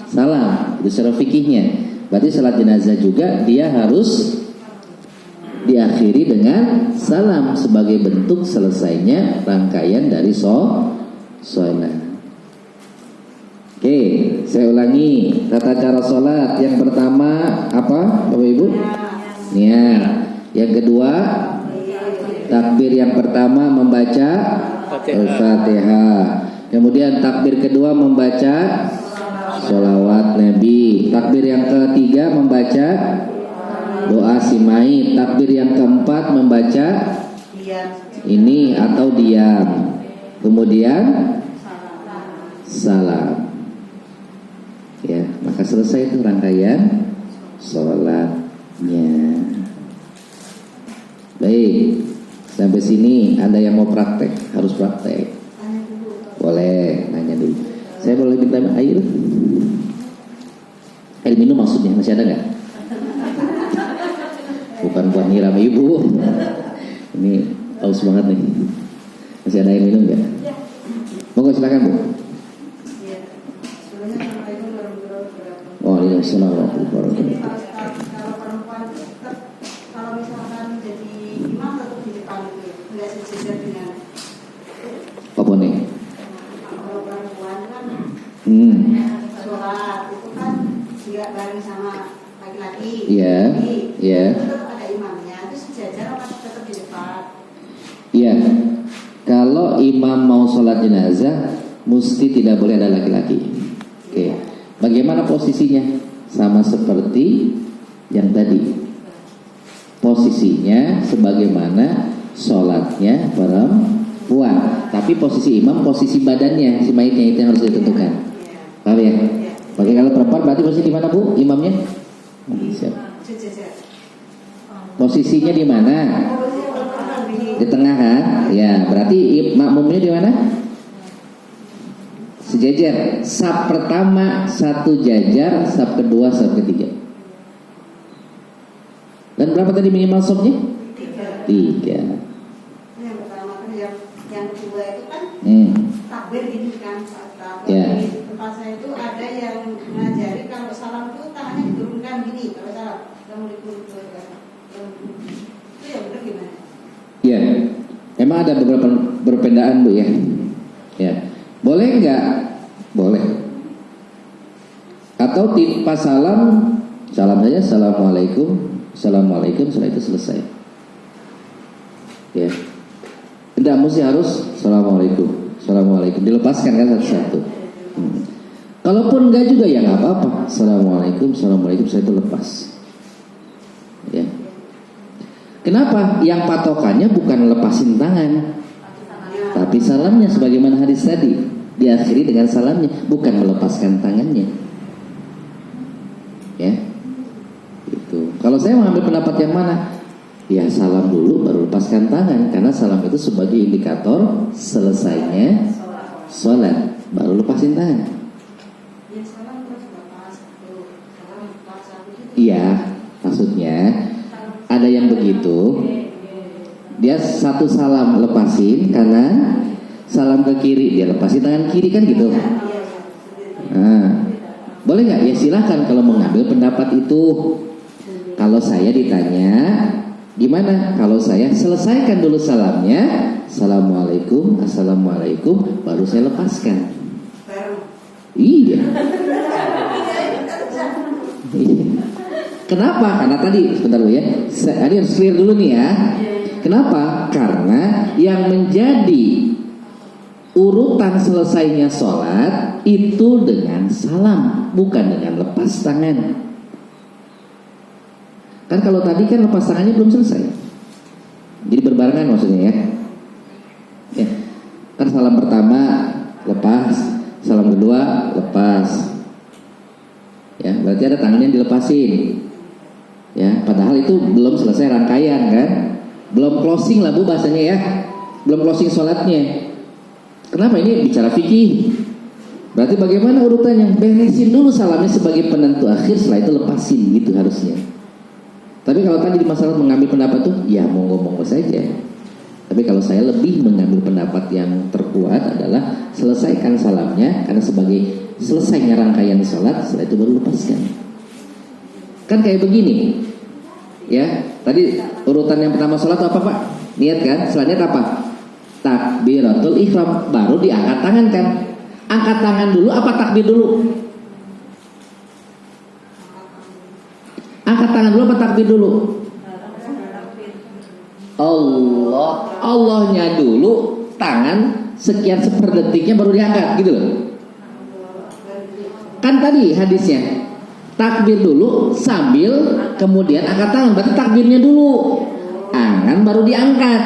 salam. Itu secara fikihnya. Berarti salat jenazah juga dia harus diakhiri dengan salam sebagai bentuk selesainya rangkaian dari salat. Oke, saya ulangi tata cara salat. Yang pertama apa, Bapak Ibu? Niat. Yang kedua, takbir yang pertama membaca Al-Fatihah. Kemudian takbir kedua membaca sholawat Nabi. Takbir yang ketiga membaca doa si mayit. Takbir yang keempat membaca ini atau diam. Kemudian salam. Ya, maka selesai itu rangkaian sholatnya. Baik, sampai sini ada yang mau praktek, harus praktek. Boleh, nanya dulu. Saya boleh minta air? Air minum maksudnya, masih ada nggak? Bukan buat nyiram ibu. Ini haus banget nih. Masih ada air minum nggak? Monggo silakan Bu. Waalaikumsalam warahmatullahi wabarakatuh. Kalau perempuan tetap, kalau misalkan jadi imam tetap di depan itu, nggak sejajar dengan. Apa nih? Kalau perempuan kan sholat itu kan nggak bareng sama laki-laki. Iya. Iya. Tetap ada imamnya, itu sejajar apa tetap di depan? Iya. Kalau imam mau sholat jenazah, mesti tidak boleh ada laki-laki. Oke. Bagaimana posisinya? Sama seperti yang tadi. Posisinya sebagaimana sholatnya perempuan. Tapi posisi imam, posisi badannya si mayitnya itu yang harus ditentukan. Paham ya? Bagi kalau perempuan berarti posisi di mana Bu? Imamnya? Siap. Posisinya di mana? Di tengah kan? Ya, berarti makmumnya di mana? Sejajar. Saf pertama satu jajar, saf kedua, saf ketiga. Dan berapa tadi minimal safnya? 3. Yang pertama kan yang kedua itu kan takbir gini kan, takbir. Ya. Di tempat saya itu ada yang ngajari kalau salam itu tangannya diturunkan gini kalau salam. Assalamualaikum warahmatullahi. Itu yang benar gimana? Ya. Emang ada beberapa perbedaan Bu ya. Ya. Boleh enggak? Boleh. Atau pas salam saja assalamualaikum, assalamualaikum, setelah itu selesai. Ya. Tidak mesti harus assalamualaikum, assalamualaikum, dilepaskan kan satu-satu. Kalaupun enggak juga ya nggak apa-apa. Assalamualaikum, assalamualaikum, setelah itu lepas. Ya. Kenapa? Yang patokannya bukan lepasin tangan, tapi salamnya sebagaimana hadis tadi, diakhiri dengan salamnya, bukan melepaskan tangannya. Ya. Itu. Kalau saya mengambil pendapat yang mana? Ya salam dulu baru lepaskan tangan, karena salam itu sebagai indikator selesainya sholat, baru lepasin tangan. Ya salam terus lepas satu, salam lepas satu gitu. Iya, maksudnya ada yang begitu. Dia satu salam lepasin kanan, salam ke kiri dia lepasin tangan kiri, kan gitu. Nah, boleh nggak? Ya silahkan kalau mengambil pendapat itu. Kalau saya ditanya, gimana? Kalau saya selesaikan dulu salamnya, assalamualaikum, assalamualaikum, baru saya lepaskan. Baru. Iya. Kenapa? Karena tadi, sebentar dulu ya. Tadi harus clear dulu nih ya. Kenapa? Karena yang menjadi urutan selesainya sholat itu dengan salam, bukan dengan lepas tangan. Kan kalau tadi kan lepas tangannya belum selesai, jadi berbarengan maksudnya ya. Ya. Kan salam pertama lepas, salam kedua lepas. Ya, berarti ada tangan yang dilepasin. Ya, padahal itu belum selesai rangkaian kan, belum closing lah Bu bahasanya ya, belum closing sholatnya. Kenapa ini bicara fikih? Berarti bagaimana urutannya? Beresin dulu salamnya sebagai penentu akhir, setelah itu lepasin gitu harusnya. Tapi kalau tadi di masalah mengambil pendapat tuh, ya monggo-monggo saja. Tapi kalau saya lebih mengambil pendapat yang terkuat adalah selesaikan salamnya, karena sebagai selesainya rangkaian sholat, setelah itu baru lepaskan. Kan kayak begini, ya. Tadi urutan yang pertama sholat apa Pak? Niat kan? Selanjutnya apa? Takbiratul ihram, baru diangkat tangan kan? Angkat tangan dulu apa takbir dulu? Angkat tangan dulu apa takbir dulu? Allahnya dulu, tangan sekian seperdetiknya baru diangkat gitu loh. Kan tadi hadisnya takbir dulu sambil kemudian angkat tangan, berarti takbirnya dulu, tangan baru diangkat.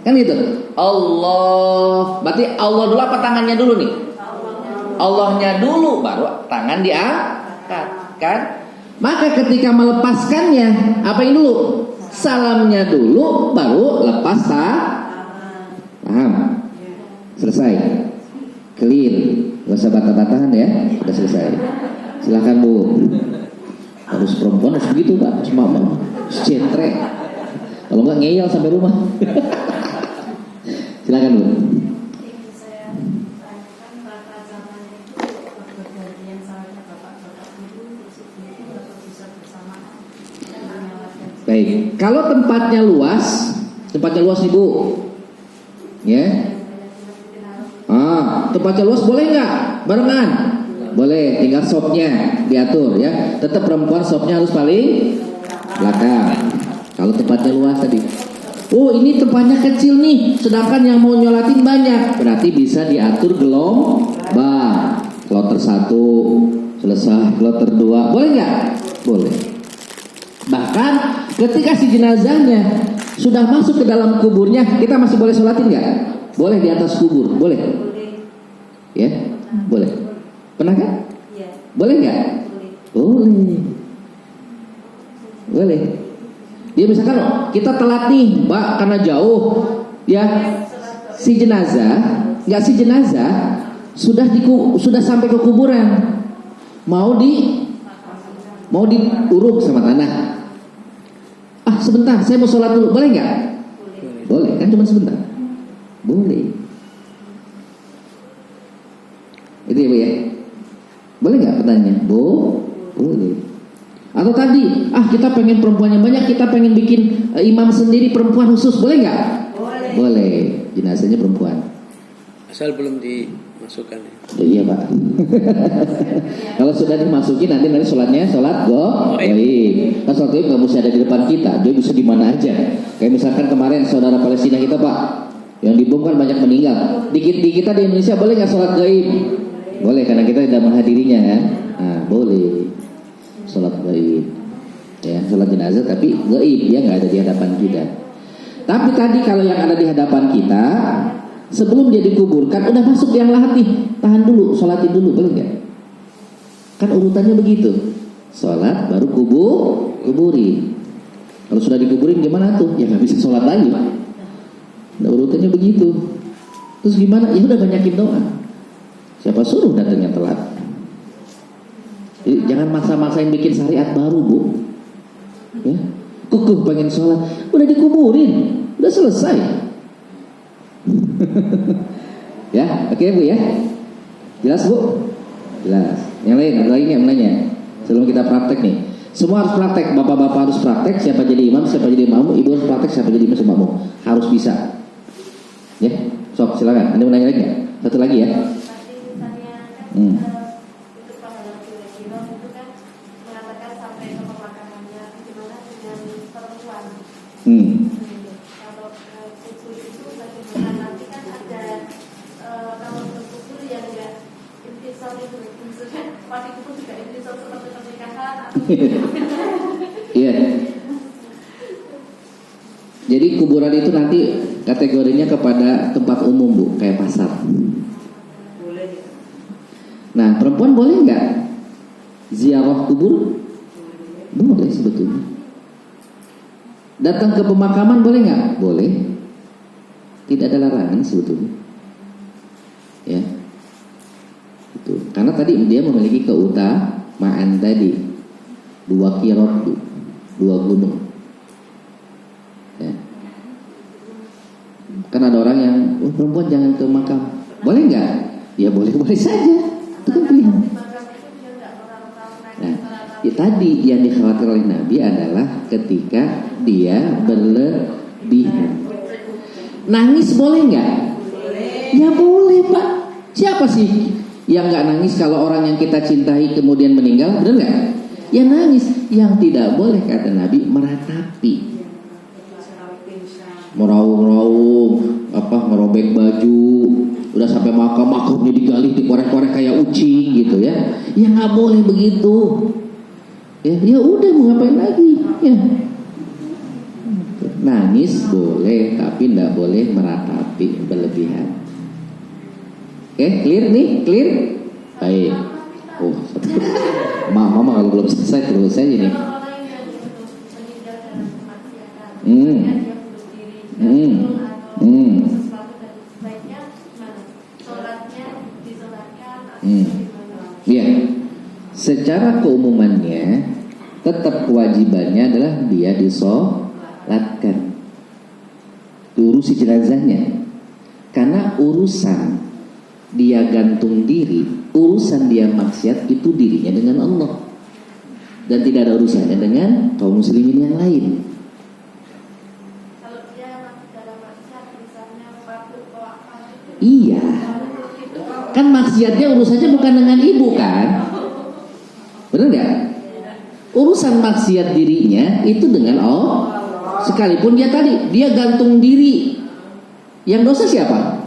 Kan gitu. Allah, berarti Allah dulu apa tangannya dulu nih? Allahnya dulu baru tangan diangkat, kan? Maka ketika melepaskannya, apa yang dulu? Salamnya dulu, baru lepas paham? Selesai? Clear? Gak usah bantah-bantahan ya, udah selesai. Silakan Bu. Harus perempuan harus begitu Pak, harus mama, harus centre. Kalau nggak ngeyel sampai rumah. Silakan Bu. Baik, kalau tempatnya luas nih Bu, ya. Tempatnya luas boleh nggak barengan? Boleh, tinggal sopnya diatur ya. Tetap perempuan sopnya harus paling belakang. Kalau tempatnya luas tadi. Oh ini tempatnya kecil nih, sedangkan yang mau nyolatin banyak, berarti bisa diatur gelombang. Kloter 1 selesai, kloter 2, boleh nggak? Boleh. Bahkan ketika si jenazahnya sudah masuk ke dalam kuburnya, kita masih boleh sholatin nggak? Boleh di atas kubur, boleh? Ya, boleh. Pernah kan? Boleh nggak? Boleh. Boleh. Dia misalkan kita telat nih, Mbak, karena jauh, ya si jenazah sudah sampai ke kuburan, mau diuruk sama tanah. Sebentar, saya mau sholat dulu, boleh nggak? Boleh, kan cuma sebentar. Boleh. Itu ya Bu ya. Boleh nggak pertanyaan? Boleh. Atau tadi, kita pengen perempuannya banyak, kita pengen bikin imam sendiri perempuan khusus, boleh nggak? Boleh. Jenazahnya perempuan. Asal belum dimasukkan. Iya Pak. Kalau sudah dimasukin nanti sholatnya sholat goib. Kan sholat goib nggak mesti ada di depan kita, dia bisa di mana aja. Kayak misalkan kemarin saudara Palestina kita Pak, yang dibom kan banyak meninggal. Di kita di Indonesia boleh nggak sholat goib? Boleh, karena kita tidak menghadirinya kan. Boleh sholat goib. Ya, sholat jenazah tapi goib, dia nggak ada di hadapan kita. Tapi tadi kalau yang ada di hadapan kita, sebelum dia dikuburkan, udah masuk yang lahat nih, tahan dulu, sholatin dulu, boleh nggak? Kan urutannya begitu, sholat baru kubur, dikuburin. Kalau sudah dikuburin gimana tuh? Ya nggak bisa sholat lagi, Pak. Nah, urutannya begitu. Terus gimana? Ya udah banyakin doa. Siapa suruh datangnya telat? Jadi, jangan maksa-maksain bikin syariat baru, Bu. Ya, kukuh pengen sholat, udah dikuburin, udah selesai. Ya, oke Bu ya. Jelas Bu? Jelas. Yang lain, ada lagi yang menanya? Sebelum kita praktek nih. Semua harus praktek, bapak-bapak harus praktek. Siapa jadi imam, siapa jadi makmum. Ibu harus praktek, siapa jadi imam, siapa makmum. Harus bisa. Ya, sok silakan. Anda mau nanya lagi nggak? Satu lagi ya. Untuk pahala kira-kira itu kan mengatakan sampai ke pemakamannya, gimana dengan perempuan? Kalau kubur itu bagaimana? Nanti kan ada kalau berkubur yang enggak intisal itu, maksudnya pasti kubur juga intisal seperti pernikahan atau Iya. Jadi kuburan itu nanti kategorinya kepada tempat umum Bu, kayak pasar. Nah, perempuan boleh nggak ziarah kubur? Boleh sebetulnya. Datang ke pemakaman boleh nggak? Boleh. Tidak ada larangan sebetulnya. Ya, itu. Karena tadi dia memiliki keutamaan tadi 2 kirot, 2 gunung. Ya. Kan ada orang yang perempuan jangan ke makam. Boleh nggak? Ya boleh saja. Itu kan pilihan. Nah, ya, tadi yang dikhawatirkan oleh Nabi adalah ketika dia berlebihan. Nangis boleh nggak? Ya boleh Pak. Siapa sih yang nggak nangis kalau orang yang kita cintai kemudian meninggal? Benar nggak? Ya nangis. Yang tidak boleh kata Nabi meratapi, meraung-raung, ngerobek baju, udah sampai makamnya digali, dikorek-korek kayak ucing gitu ya. Ya nggak boleh begitu. Ya udah mau ngapain lagi? Ya. Nangis boleh, tapi nggak boleh meratapi berlebihan. Clear nih, clear? Baik. Oh, mama kalau belum selesai terus saja nih. Ya, secara keumumannya tetap kewajibannya adalah dia disolatkan, diurusi jenazahnya. Karena urusan dia gantung diri, urusan dia maksiat itu dirinya dengan Allah, dan tidak ada urusannya dengan kaum muslimin yang lain. Iya, kan maksiatnya urusannya bukan dengan ibu kan, benar nggak? Urusan maksiat dirinya itu dengan Allah. Sekalipun dia gantung diri, yang dosa siapa?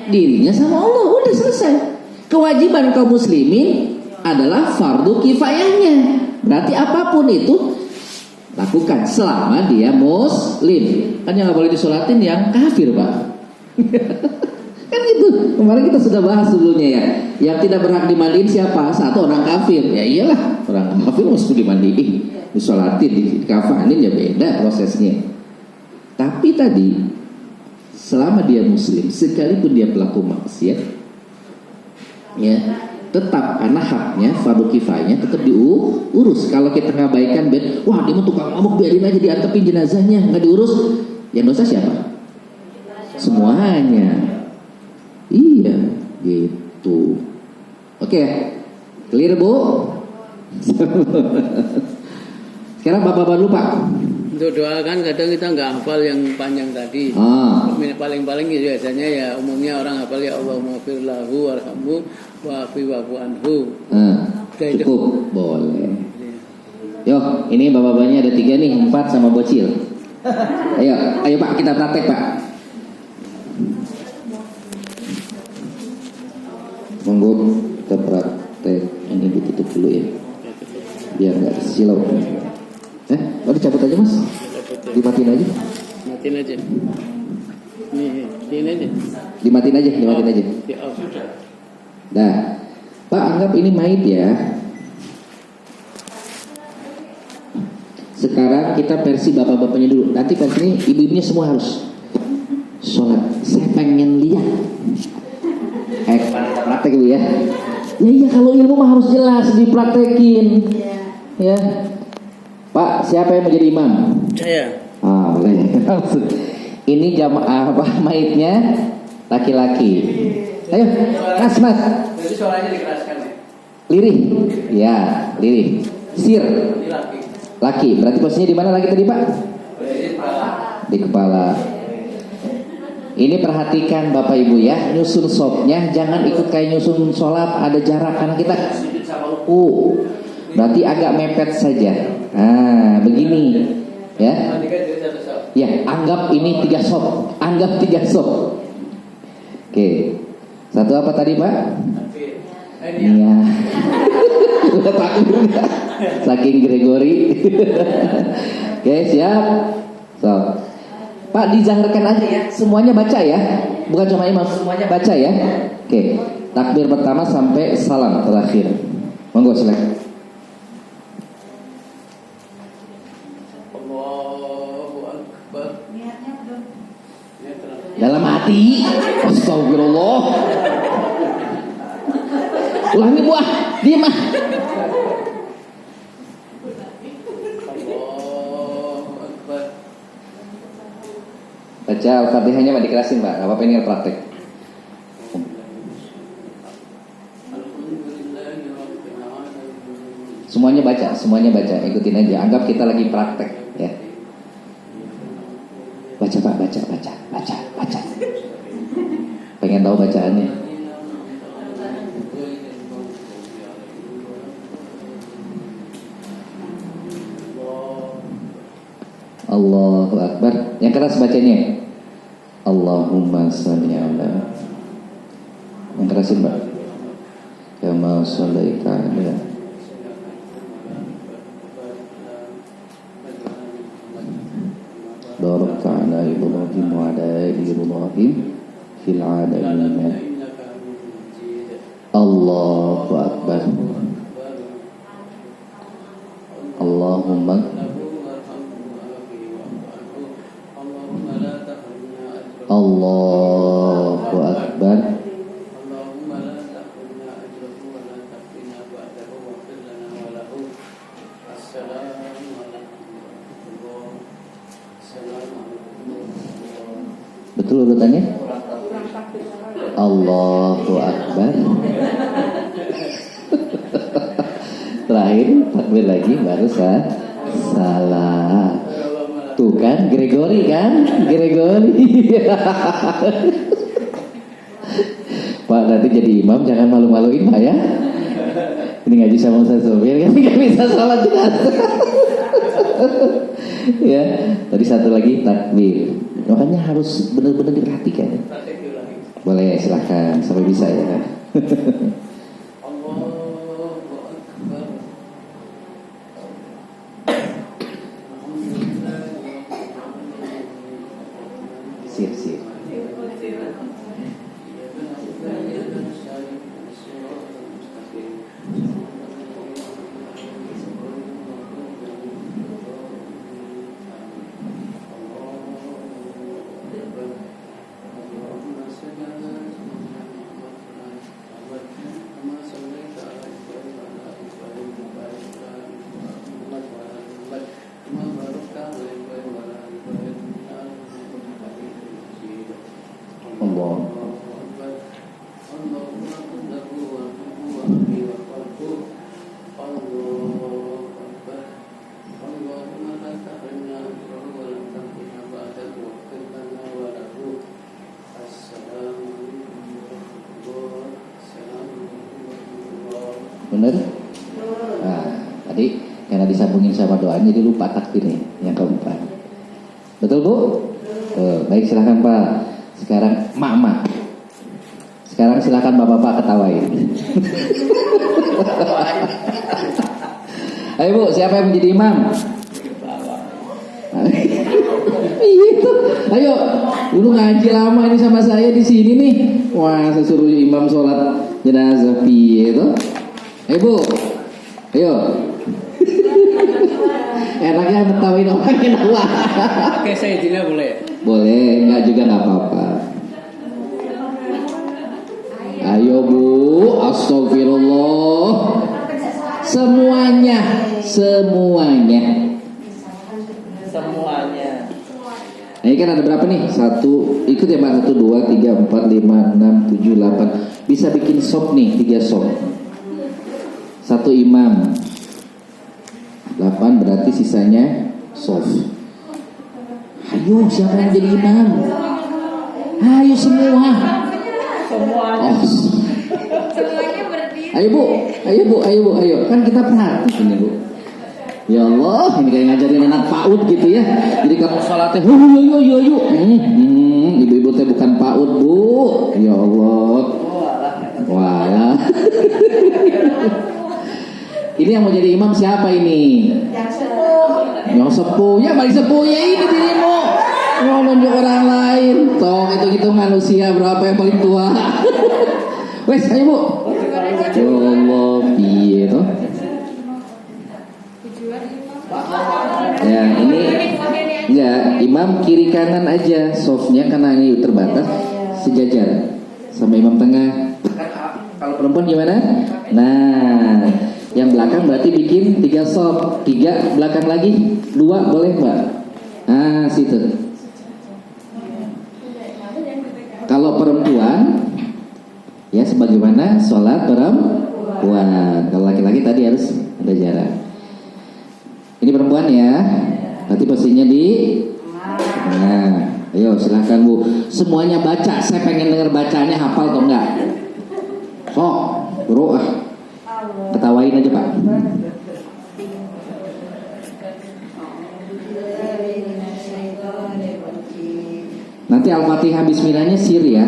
Dirinya sama Allah. Udah selesai. Kewajiban kaum muslimin adalah fardu kifayahnya. Berarti apapun itu lakukan selama dia muslim. Kan yang nggak boleh disolatin yang kafir Pak. Kan gitu. Kemarin kita sudah bahas dulunya ya. Yang tidak berhak dimandiin siapa? Satu orang kafir. Ya iyalah, orang kafir mesti dimandiin, disolatin, dikafanin, ya beda prosesnya. Tapi tadi selama dia muslim, sekalipun dia pelaku maksiat, ya tetap karena haknya fardu kifayahnya tetap diurus. Kalau kita ngabaikan, wah dia mau tukang mabuk, biarin aja diantepin jenazahnya, nggak diurus, yang dosa siapa? Semuanya. Iya, gitu. Oke, clear Bu? Sekarang bapak-bapak lupa. Untuk doa kan kadang kita nggak hafal yang panjang tadi. Paling-paling biasanya ya umumnya orang hafal ya Allahumma fir lahu warhamhu wa'afi wa'fu anhu. Cukup, boleh. Yuk, ini bapak-bapaknya ada 3 nih, 4 sama bocil. Ayo Pak, kita praktek Pak. Monggo kita praktek. Ini ditutup dulu ya, biar nggak silau. Dicabut aja Mas, dimatiin aja. Matiin aja. Ini aja. Dimatiin aja. Sudah. Nah, Pak anggap ini mayit ya. Sekarang kita versi bapak-bapaknya dulu. Nanti versi ini ibu-ibunya semua harus sholat. Saya pengen lihat. Kita praktek dulu ya. Ya iya, kalau ilmu mah harus jelas dipraktekin. Ya. Pak, siapa yang mau jadi imam? Saya. Boleh. Ini jamaah maitnya laki-laki. Ayo, mas. Jadi suaranya dikeraskan ya. Lirih. Ya, lirih. Sir. Ini laki. Laki. Berarti posisinya di mana lagi tadi, Pak? Di kepala. Ini perhatikan Bapak Ibu ya, nyusun sopnya jangan ikut kayak nyusun sholat ada jarak karena kita sujud sama ruku. Berarti agak mepet saja. Nah, begini ya. Ya, anggap ini 3 sop. Anggap 3 sop. Oke. Satu apa tadi, Pak? Iya. Udah takut. Saking Gregory. Oke, siap. So. Pak, dijangrekan aja ya. Semuanya baca ya. Bukan cuma imam, semuanya baca ya. Oke. Takbir pertama sampai salam terakhir. Monggo silakan. Allahu Akbar. Niatnya belum. Dalam hati. Astagfirullah. Ulangi buah. Diam ah. Baca Al-Fatihahnya Pak dikerasin Pak. Gak apa-apa ini praktek. Semuanya baca, ikutin aja. Anggap kita lagi praktek ya. Baca Pak, baca. Pengen tahu bacaannya. Allahu Akbar. Yang keras bacanya. Allahumma sholli ala. Yang kerasin Pak. Kama sholaita ala. Barakta ala Ibrahim wa ala ali Ibrahim fil alamin. Allahu Akbar. Allahumma Allahu Akbar. Betul urutannya? Allahu Akbar. Terakhir takbir lagi baru salah. Tuh kan Gregory kan? Pak nanti jadi imam jangan malu-maluin Pak ya. Ini ngaji sama Ustaz Sofir kan nggak bisa salat jelas. Ya, tadi satu lagi takbir. Makanya harus benar-benar diperhatikan. Boleh silahkan sampai bisa ya. Sir. Bener? Nah, tadi karena disambungin sama doanya jadi lupa takbirnya yang keempat. Betul Bu? Baik silahkan Pak. Sekarang Mak. Sekarang silahkan Bapak-bapak ketawain. Ayo Bu, siapa yang menjadi imam? Itu. Ayo, dulu ngaji lama ini sama saya di sini nih. Wah, saya suruh imam sholat jenazah piye itu. Ayo Bu, ayo. Enaknya ngetawain orang kenapa. Oke, Sayyidina boleh. Boleh, enggak juga enggak apa-apa. Ayo Bu, astagfirullah. Semuanya. Ini kan ada berapa nih? Satu, ikut ya Pak. 1, 2, 3, 4, 5, 6, 7, 8. Bisa bikin sop nih, 3 sop. 1 imam. 8 berarti sisanya sop. Ayo, siapa yang jadi imam? Ayo semua. Oh. Ayo Bu. Kan kita perhatiin ini Bu. Ya Allah, ini kayak ngajarin anak PAUD gitu ya. Jadi kalau sholatnya, yuk. Ibu-ibu teh bukan PAUD Bu. Ya Allah. Walah. Ini yang mau jadi imam siapa ini? Yang sepuh. Ya balik sepuh ya ini dirimu. Mau nunjuk orang lain. Tong itu manusia berapa yang paling tua? Wes, ayo Bu. Ya Allah, piye toh? Ya ini ya imam kiri kanan aja softnya karena ini terbatas sejajar sama imam tengah. Kalau perempuan gimana? Nah, yang belakang berarti bikin 3 soft, 3 belakang lagi 2 boleh Mbak? Nah situ. Kalau perempuan ya sebagaimana sholat perempuan. Kalau laki-laki tadi harus ada jarak. Ini perempuan ya, berarti posisinya di. Nah, ayo silahkan Bu. Semuanya baca, saya pengen dengar bacanya, hafal atau enggak? Sok, bro ketawain aja Pak. Nanti Al-Fatihah Bismillahnya sir ya.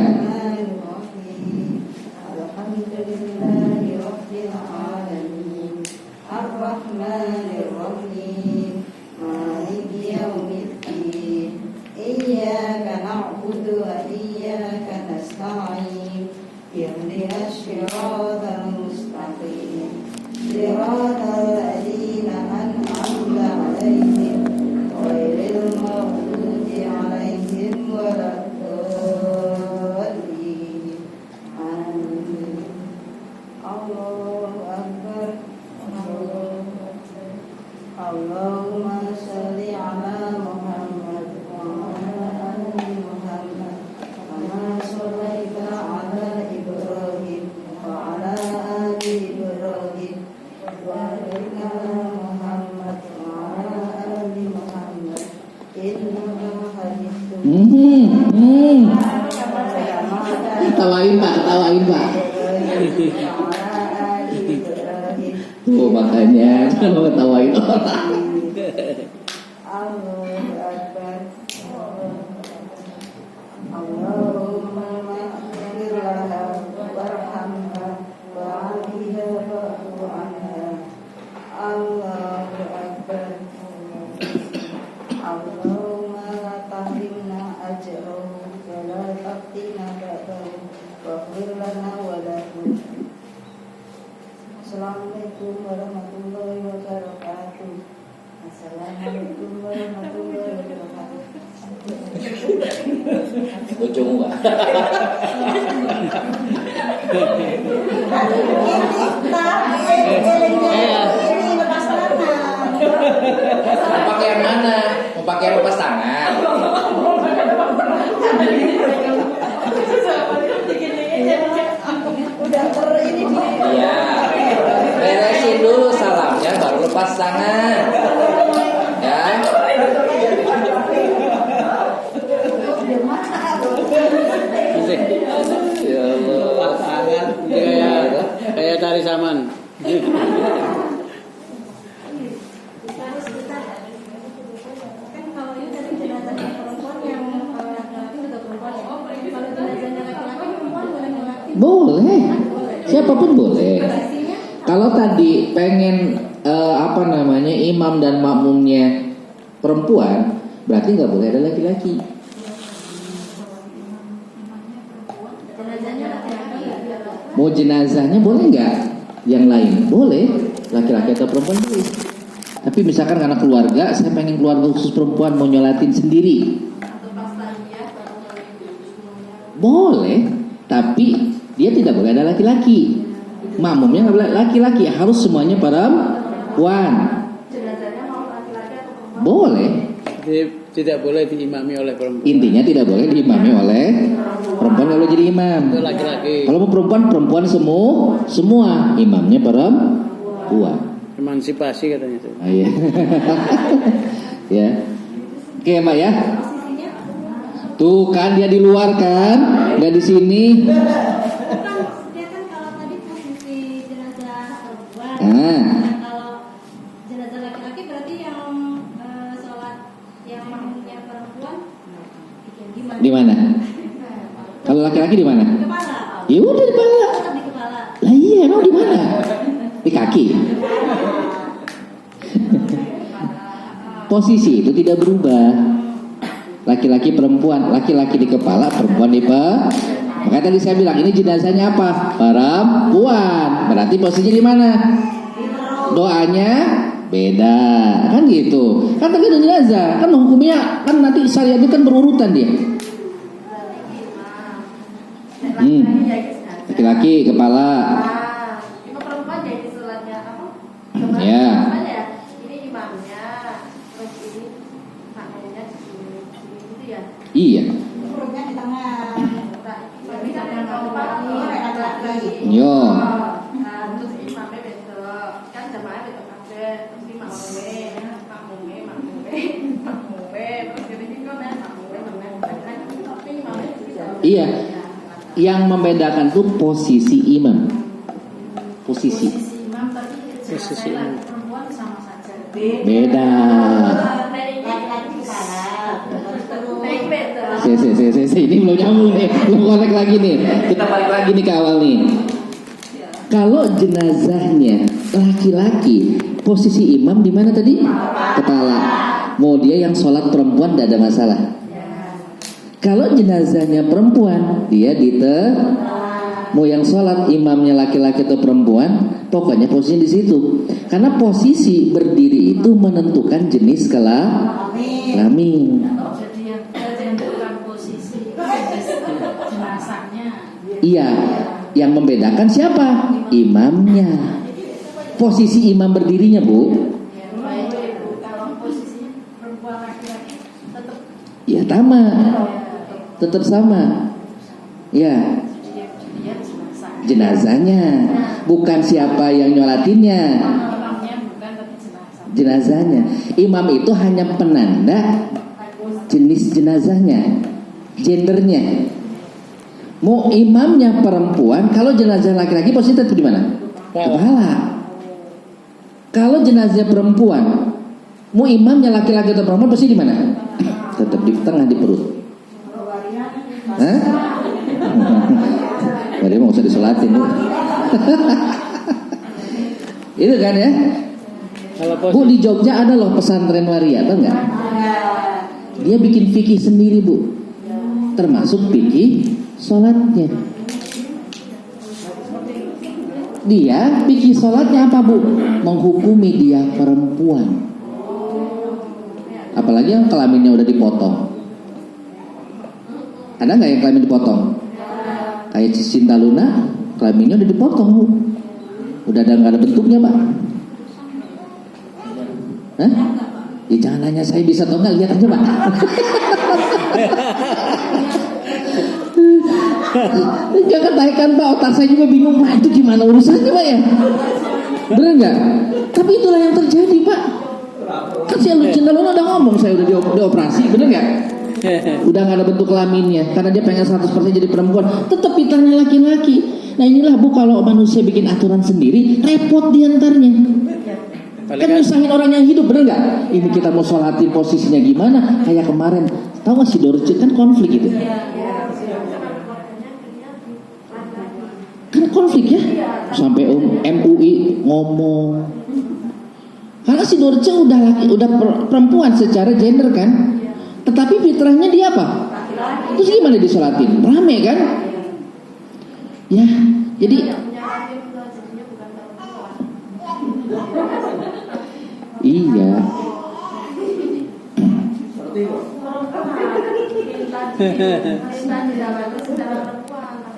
Tawain Pak. Tuh makanya jangan mau ketawain orang. Assalamualaikum warahmatullahi wabarakatuh. Assalamualaikum warahmatullahi wabarakatuh. Lucu nggak? Mau pakai yang mana? Mau pakai yang lepas tangan? Udah ini. Iya. Beresin dulu salamnya baru lepas tangan. Ya. Ya Allah. Lepas tangan kayak tari saman. Kan kalau ini tadi jenazahnya perempuan yang laki-laki juga perempuan ya. Kalau jenazahnya laki-laki perempuan boleh laki. Boleh. Siapapun boleh. Kalau tadi pengen imam dan makmumnya perempuan, berarti nggak boleh ada laki-laki. Mau jenazahnya boleh nggak? Yang lain boleh, laki-laki atau perempuan boleh. Tapi misalkan karena keluarga, saya pengen keluarga khusus perempuan mau nyolatin sendiri, Atau pas tahiyat baru semuanya. boleh. Tapi dia tidak boleh ada laki-laki. Makmumnya nggak boleh laki-laki, harus semuanya perempuan. Jenazahnya mau laki-laki atau perempuan? Boleh. Jadi tidak boleh diimami oleh perempuan. Intinya tidak boleh diimami oleh perempuan kalau jadi imam. Itu laki-laki. Kalau mau perempuan semua imamnya perempuan. Emansipasi katanya itu. Ah, iya. Ya. Oke, Mbak ya. Tuh kan dia di luar kan, nggak di sini. Bukan, dia kan kalau tadi posisi jenazah perempuan. Ah. Nah, kalau jenazah laki-laki berarti yang sholat yang makmumnya perempuan gimana? Di mana? Kalau laki-laki di mana? Kepala. Ya udah di kepala. Tetap di kepala. Lah iya, emang di mana? Di kaki. Posisi itu tidak berubah. Laki-laki perempuan, laki-laki di kepala, perempuan di Makanya tadi saya bilang ini jenazahnya apa? Perempuan. Berarti posisinya di mana? Doanya beda, kan gitu. Kan tergantung jenazah, kan hukumnya kan nanti syariat itu kan berurutan dia. Laki-laki kepala. Imam perempuan jadi sholatnya apa? Ya. Ini imamnya, terus ini makmumnya di sini gitu ya. Iya. Perutnya di tengah. Tapi kan yang perempuan lagi. Yo. Terus imamnya besok kan jamaah besok kabeh, terus makmumnya, terus jadi kan makmumnya, tapi imamnya bisa. Iya. Yang membedakan tuh posisi imam. Posisi. imam tapi Posisi jenazah imam. perempuan sama saja. Beda. Laki-laki kepala. Baik beda. Ini belum nyambung nih, belum connect lagi nih. Kita balik lagi nih ke awal nih. Kalau jenazahnya laki-laki, posisi imam di mana tadi? Kepala. Mau dia yang sholat perempuan tidak ada masalah. Kalau jenazahnya perempuan, dia di mau yang sholat imamnya laki-laki atau perempuan, pokoknya posisinya di situ. Karena posisi berdiri itu menentukan jenis kelamin. Jadi yang menentukan posisi jenazahnya. Iya, yang membedakan siapa? Imamnya. Posisi imam berdirinya, Bu. Kalau posisi perempuan laki-laki tetap Ya sama. Tetap sama. Ya, dia jenazah. jenazahnya. Bukan siapa yang nyolatinnya. Imamnya bukan tapi jenazah. Jenazahnya. Imam itu hanya penanda jenis jenazahnya, gendernya. Mau imamnya perempuan, kalau jenazah laki-laki posisi tetap di mana? Kepala. Kalau jenazah perempuan, mau imamnya laki-laki atau perempuan posisi di mana? Tetap di tengah di perut. Hah? Jadi mau usah disolatin. Itu kan ya? Kalau Bu, di Jogja ada loh pesantren waria, tahu nggak? Dia bikin fikih sendiri, Bu. Termasuk fikih sholatnya. Dia fikih sholatnya apa, Bu? Menghukumi dia perempuan. Apalagi yang kelaminnya udah dipotong. Ada nggak yang kelamin dipotong? Kayak Cinta Luna, kelaminnya udah dipotong, Bu. Udah nggak ada bentuknya, Pak. Hah? Ya, jangan nanya saya bisa atau enggak, lihat aja, Pak. Jangan tanyakan, Pak, otak saya juga bingung, Pak, itu gimana urusannya, Pak ya? Bener nggak? Tapi itulah yang terjadi, Pak. Kan si Cinta Luna udah ngomong, saya udah dioperasi, bener nggak? Udah nggak ada bentuk kelaminnya, karena dia pengen 100% jadi perempuan, tetap pitanya laki-laki. Nah inilah, Bu, kalau manusia bikin aturan sendiri, repot diantarnya. Kan nyusahin orang yang hidup, bener nggak? Ini kita mau sholatin posisinya gimana? Kayak kemarin, tahu nggak si Dorce kan konflik itu? Kan konflik ya, sampai MUI ngomong. Karena si Dorce udah perempuan secara gender kan, tetapi fitrahnya dia apa? Terus gimana disolatin? Rame kan? Ya, jadi iya. dia.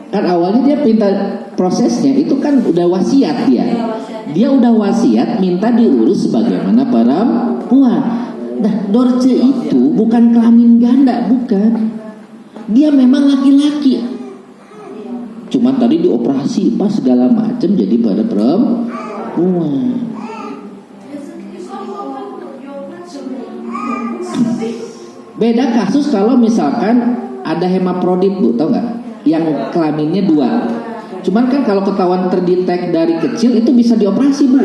Kan awalnya dia minta prosesnya itu kan udah wasiat dia. Dia udah wasiat minta diurus sebagaimana perempuan. Nah, Dorce itu bukan kelamin ganda, bukan. Dia memang laki-laki. Cuma tadi dioperasi pas segala macam jadi pada perempuan. Beda kasus kalau misalkan ada hemafrodit, Bu, tahu nggak? Yang kelaminnya 2. Cuman kan kalau ketahuan terdetek dari kecil itu bisa dioperasi, Bu.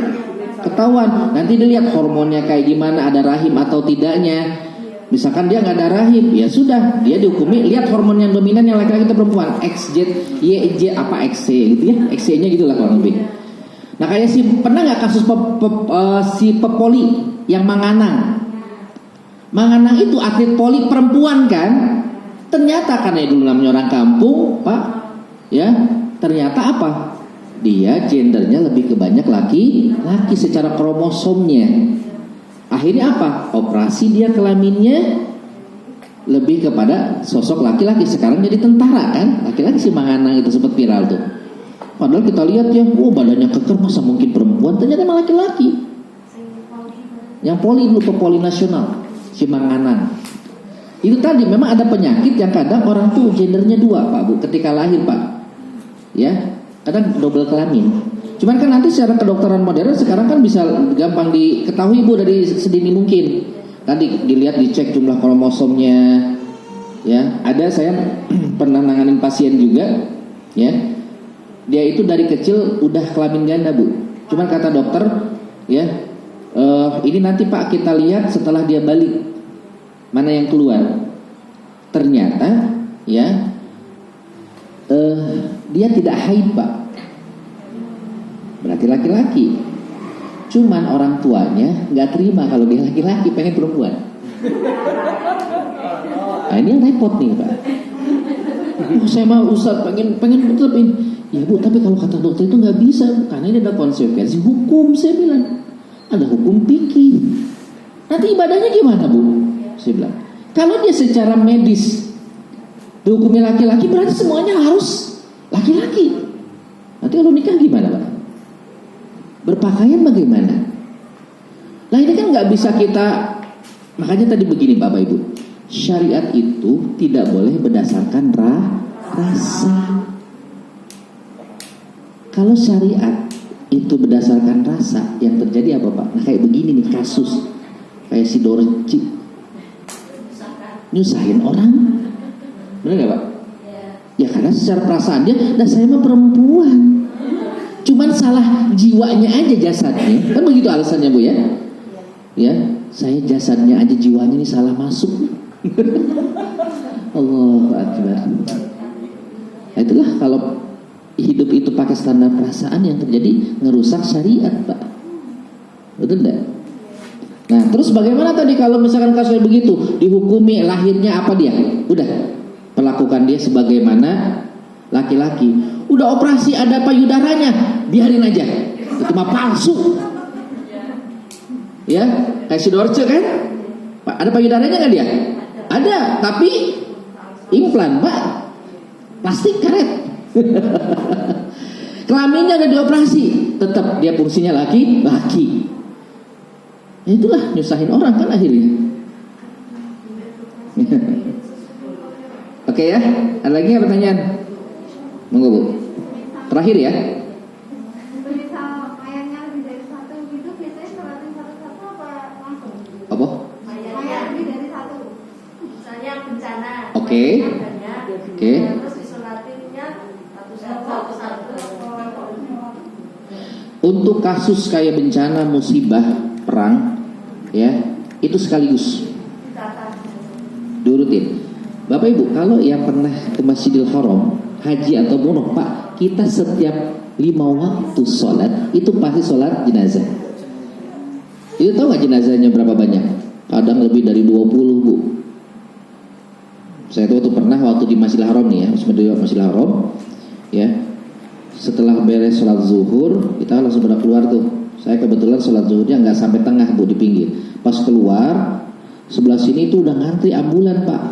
Ketahuan, nanti dilihat hormonnya kayak gimana, ada rahim atau tidaknya. Misalkan dia nggak ada rahim, ya sudah, dia dihukumi lihat hormon yang dominan yang laki-laki atau perempuan, XZ, YJ apa XC gitu ya, XC-nya gitulah kurang lebih. Nah kayak pernah nggak kasus si pepoli yang Manganang? Manganang itu atlet poli perempuan kan? Ternyata karena dulu namanya orang kampung, Pak, ya ternyata apa? Dia gendernya lebih ke banyak laki-laki secara kromosomnya. Akhirnya apa? Operasi dia kelaminnya lebih kepada sosok laki-laki. Sekarang jadi tentara kan? Laki-laki si Manganang itu sempat viral tuh. Padahal kita lihat ya, badannya keker, masa mungkin perempuan? Ternyata emang laki-laki. Yang poli dulu, poli nasional, si Manganang. Itu tadi memang ada penyakit yang kadang orang tuh gendernya 2, Pak, Bu, ketika lahir, Pak. Ya, kadang double kelamin. Cuman kan nanti secara kedokteran modern sekarang kan bisa gampang diketahui, Bu, dari sedini mungkin. Tadi dilihat, dicek jumlah kromosomnya. Ya, ada saya pernah nanganin pasien juga, ya. Dia itu dari kecil udah kelamin ganda, Bu. Cuman kata dokter, ya, ini nanti Pak kita lihat setelah dia balik mana yang keluar. Ternyata, ya, dia tidak haid, Pak. Berarti laki-laki. Cuman orang tuanya nggak terima kalau dia laki-laki, pengen perempuan. Nah ini yang repot nih, Pak. Saya mau Ustaz pengen tetap ini. Ya Bu, tapi kalau kata dokter itu nggak bisa, karena ini ada konsekuensi hukum. Saya bilang ada hukum fikih. Nanti ibadahnya gimana, Bu? Saya bilang kalau dia secara medis dihukumi laki-laki, berarti semuanya harus laki-laki. Nanti kalau nikah gimana, Pak? Berpakaian bagaimana? Nah ini kan nggak bisa kita. Makanya tadi begini Bapak Ibu, syariat itu tidak boleh berdasarkan rasa. Kalau syariat itu berdasarkan rasa, yang terjadi apa Pak? Nah kayak begini nih kasus, kayak si Dorci nyusahin orang, benar nggak Pak? Ya karena secara perasaan dia, nah saya mah perempuan. Cuman salah jiwanya aja jasadnya. Kan begitu alasannya Bu ya? Ya, saya jasadnya aja, jiwanya ini salah masuk. Allahu Akbar. Nah, itulah kalau hidup itu pakai standar perasaan yang terjadi ngerusak syariat, Pak. Betul enggak? Nah, terus bagaimana tadi kalau misalkan kasusnya begitu, dihukumi lahirnya apa dia? Udah, perlakukan dia sebagaimana laki-laki. Udah operasi ada payudaranya, biarin aja. Itu mah palsu. Ya, kayak si Dorce kan? Ada payudaranya kan dia? Ada, tapi implan, Pak. Plastik karet. Kelaminnya udah dioperasi, tetap dia fungsinya laki-laki. Ya itulah nyusahin orang kan akhirnya. Oke ya, ada lagi nggak pertanyaan? Monggo Bu. Terakhir ya. Misal mayatnya lebih dari 1 gitu, biasanya sholatin satu-satu apa langsung? Apa? Mayat lebih dari 1. Misalnya bencana. Oke. Oke. Terus disolatinnya satu-satu. Untuk kasus kayak bencana, musibah, perang, ya, itu sekaligus diurutin. Bapak Ibu, kalau yang pernah ke Masjidil Haram, haji atau umroh, Pak, kita setiap 5 waktu sholat itu pasti sholat jenazah. Itu tahu nggak jenazahnya berapa banyak? Kadang lebih dari 20, Bu. Saya tuh pernah waktu di Masjidil Haram nih ya, Masjidil Haram, ya. Setelah beres sholat zuhur, kita langsung pada keluar tuh Saya kebetulan sholat zuhurnya nggak sampai tengah Bu, di pinggir. Pas keluar sebelah sini itu udah ngantri ambulan Pak.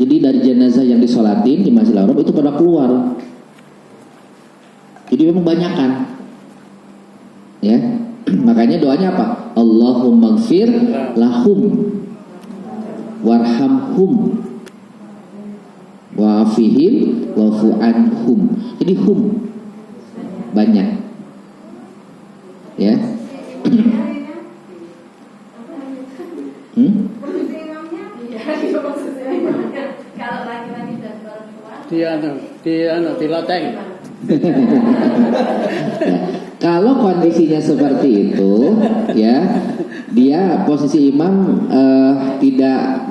Jadi dari jenazah yang disolatin di Masjidil Haram itu pada keluar. Jadi memang banyakan. Ya. Makanya doanya apa? Allahumma gfir lahum warhamhum wa'afihim wa'fu anhum. Jadi hum banyak. Ya. Kalau laki-laki dan perempuan di loteng. Kalau kondisinya seperti itu, ya, dia posisi imam tidak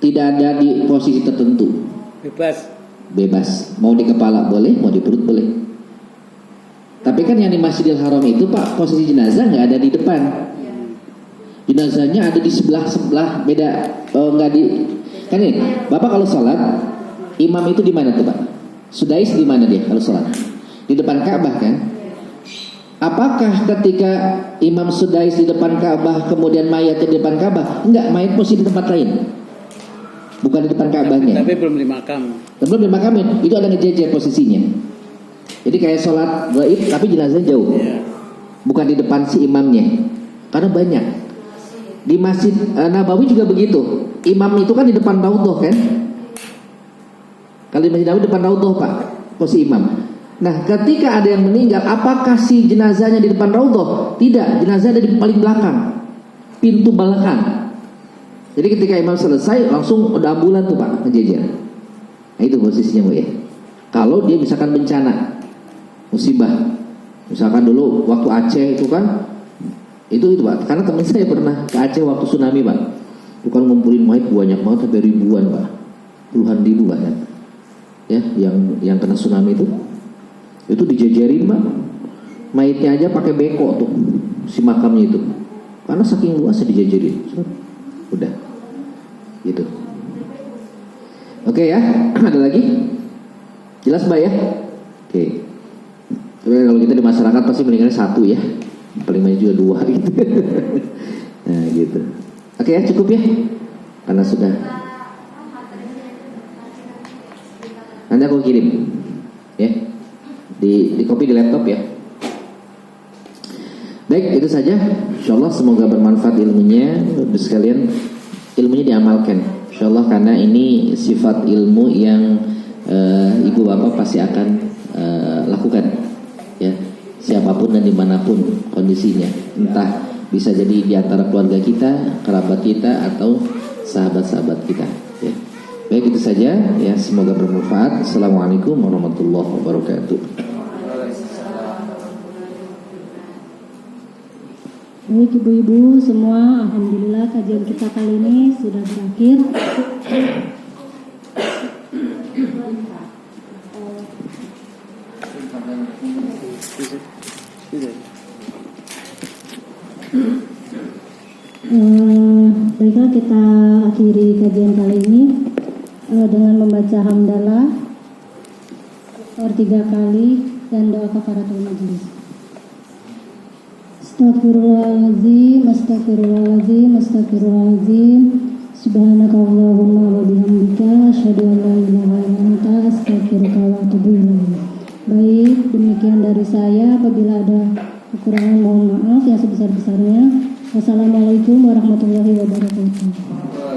ada di posisi tertentu. Bebas. Mau di kepala boleh, mau di perut boleh. Tapi kan yang di Masjidil Haram itu Pak, posisi jenazah nggak ada di depan. Jenazahnya ada di sebelah beda, nggak di. Kan ini, Bapak kalau sholat, imam itu di mana tuh Pak? Sudais di mana dia kalau sholat? Di depan Ka'bah kan? Apakah ketika imam Sudais di depan Ka'bah kemudian mayatnya di depan Ka'bah? Enggak, mayat posisi di tempat lain. Bukan di depan Ka'bahnya. Tapi belum di makam. Belum di makam itu ada ngejejer posisinya. Jadi kayak sholat gaib tapi jenazah jauh. Bukan di depan si imamnya. Karena banyak. Di Masjid Nabawi juga begitu. Imam itu kan di depan Raudhah kan? Kalau di Masjid Nabawi depan Raudhah Pak, posisi imam. Nah, ketika ada yang meninggal, apakah si jenazahnya di depan Raudhah? Tidak, jenazah ada di paling belakang, pintu belakang. Jadi ketika imam selesai, langsung udah ambulan tuh Pak, ngejejer. Nah itu posisinya Bu ya. Kalau dia misalkan bencana, musibah, misalkan dulu waktu Aceh itu kan, itu Pak. Karena teman saya pernah ke Aceh waktu tsunami Pak. Bukan ngumpulin mayat banyak banget, sampai ribuan Pak, puluhan ribu bahkan. Ya, yang kena tsunami itu dijejerin Pak, mayatnya aja pakai beko tuh si makamnya itu, karena saking luasnya dijejerin. Udah gitu. Oke ya. Ada lagi? Jelas Mbak ya? Oke. Tapi kalau kita di masyarakat pasti meninggalnya satu ya, paling banyak juga 2 gitu. Nah gitu. Oke ya, cukup ya, karena sudah. Nanti aku kirim ya, di copy di laptop ya. Baik, itu saja. Insyaallah semoga bermanfaat ilmunya. Sekalian ilmunya diamalkan insyaallah, karena ini sifat ilmu yang ibu bapak pasti akan lakukan ya, siapapun dan dimanapun kondisinya. Entah bisa jadi di antara keluarga kita, kerabat kita, atau sahabat-sahabat kita ya. Baik, itu saja ya, semoga bermanfaat. Assalamualaikum warahmatullahi wabarakatuh. Baik ibu-ibu semua, alhamdulillah kajian kita kali ini sudah berakhir. Baiklah, kita akhiri kajian kali ini dengan membaca hamdalah 3 kali dan doa kafaratul majelis. Astagfirullahaladzim, astagfirullahaladzim, astagfirullahaladzim. Subhanakallahumma wa bihamdika, asyhadu an la ilaha illa anta, astaghfiruka wa atubu ilaik. Baik, demikian dari saya. Apabila ada kekurangan mohon maaf yang sebesar-besarnya. Wassalamualaikum warahmatullahi wabarakatuh.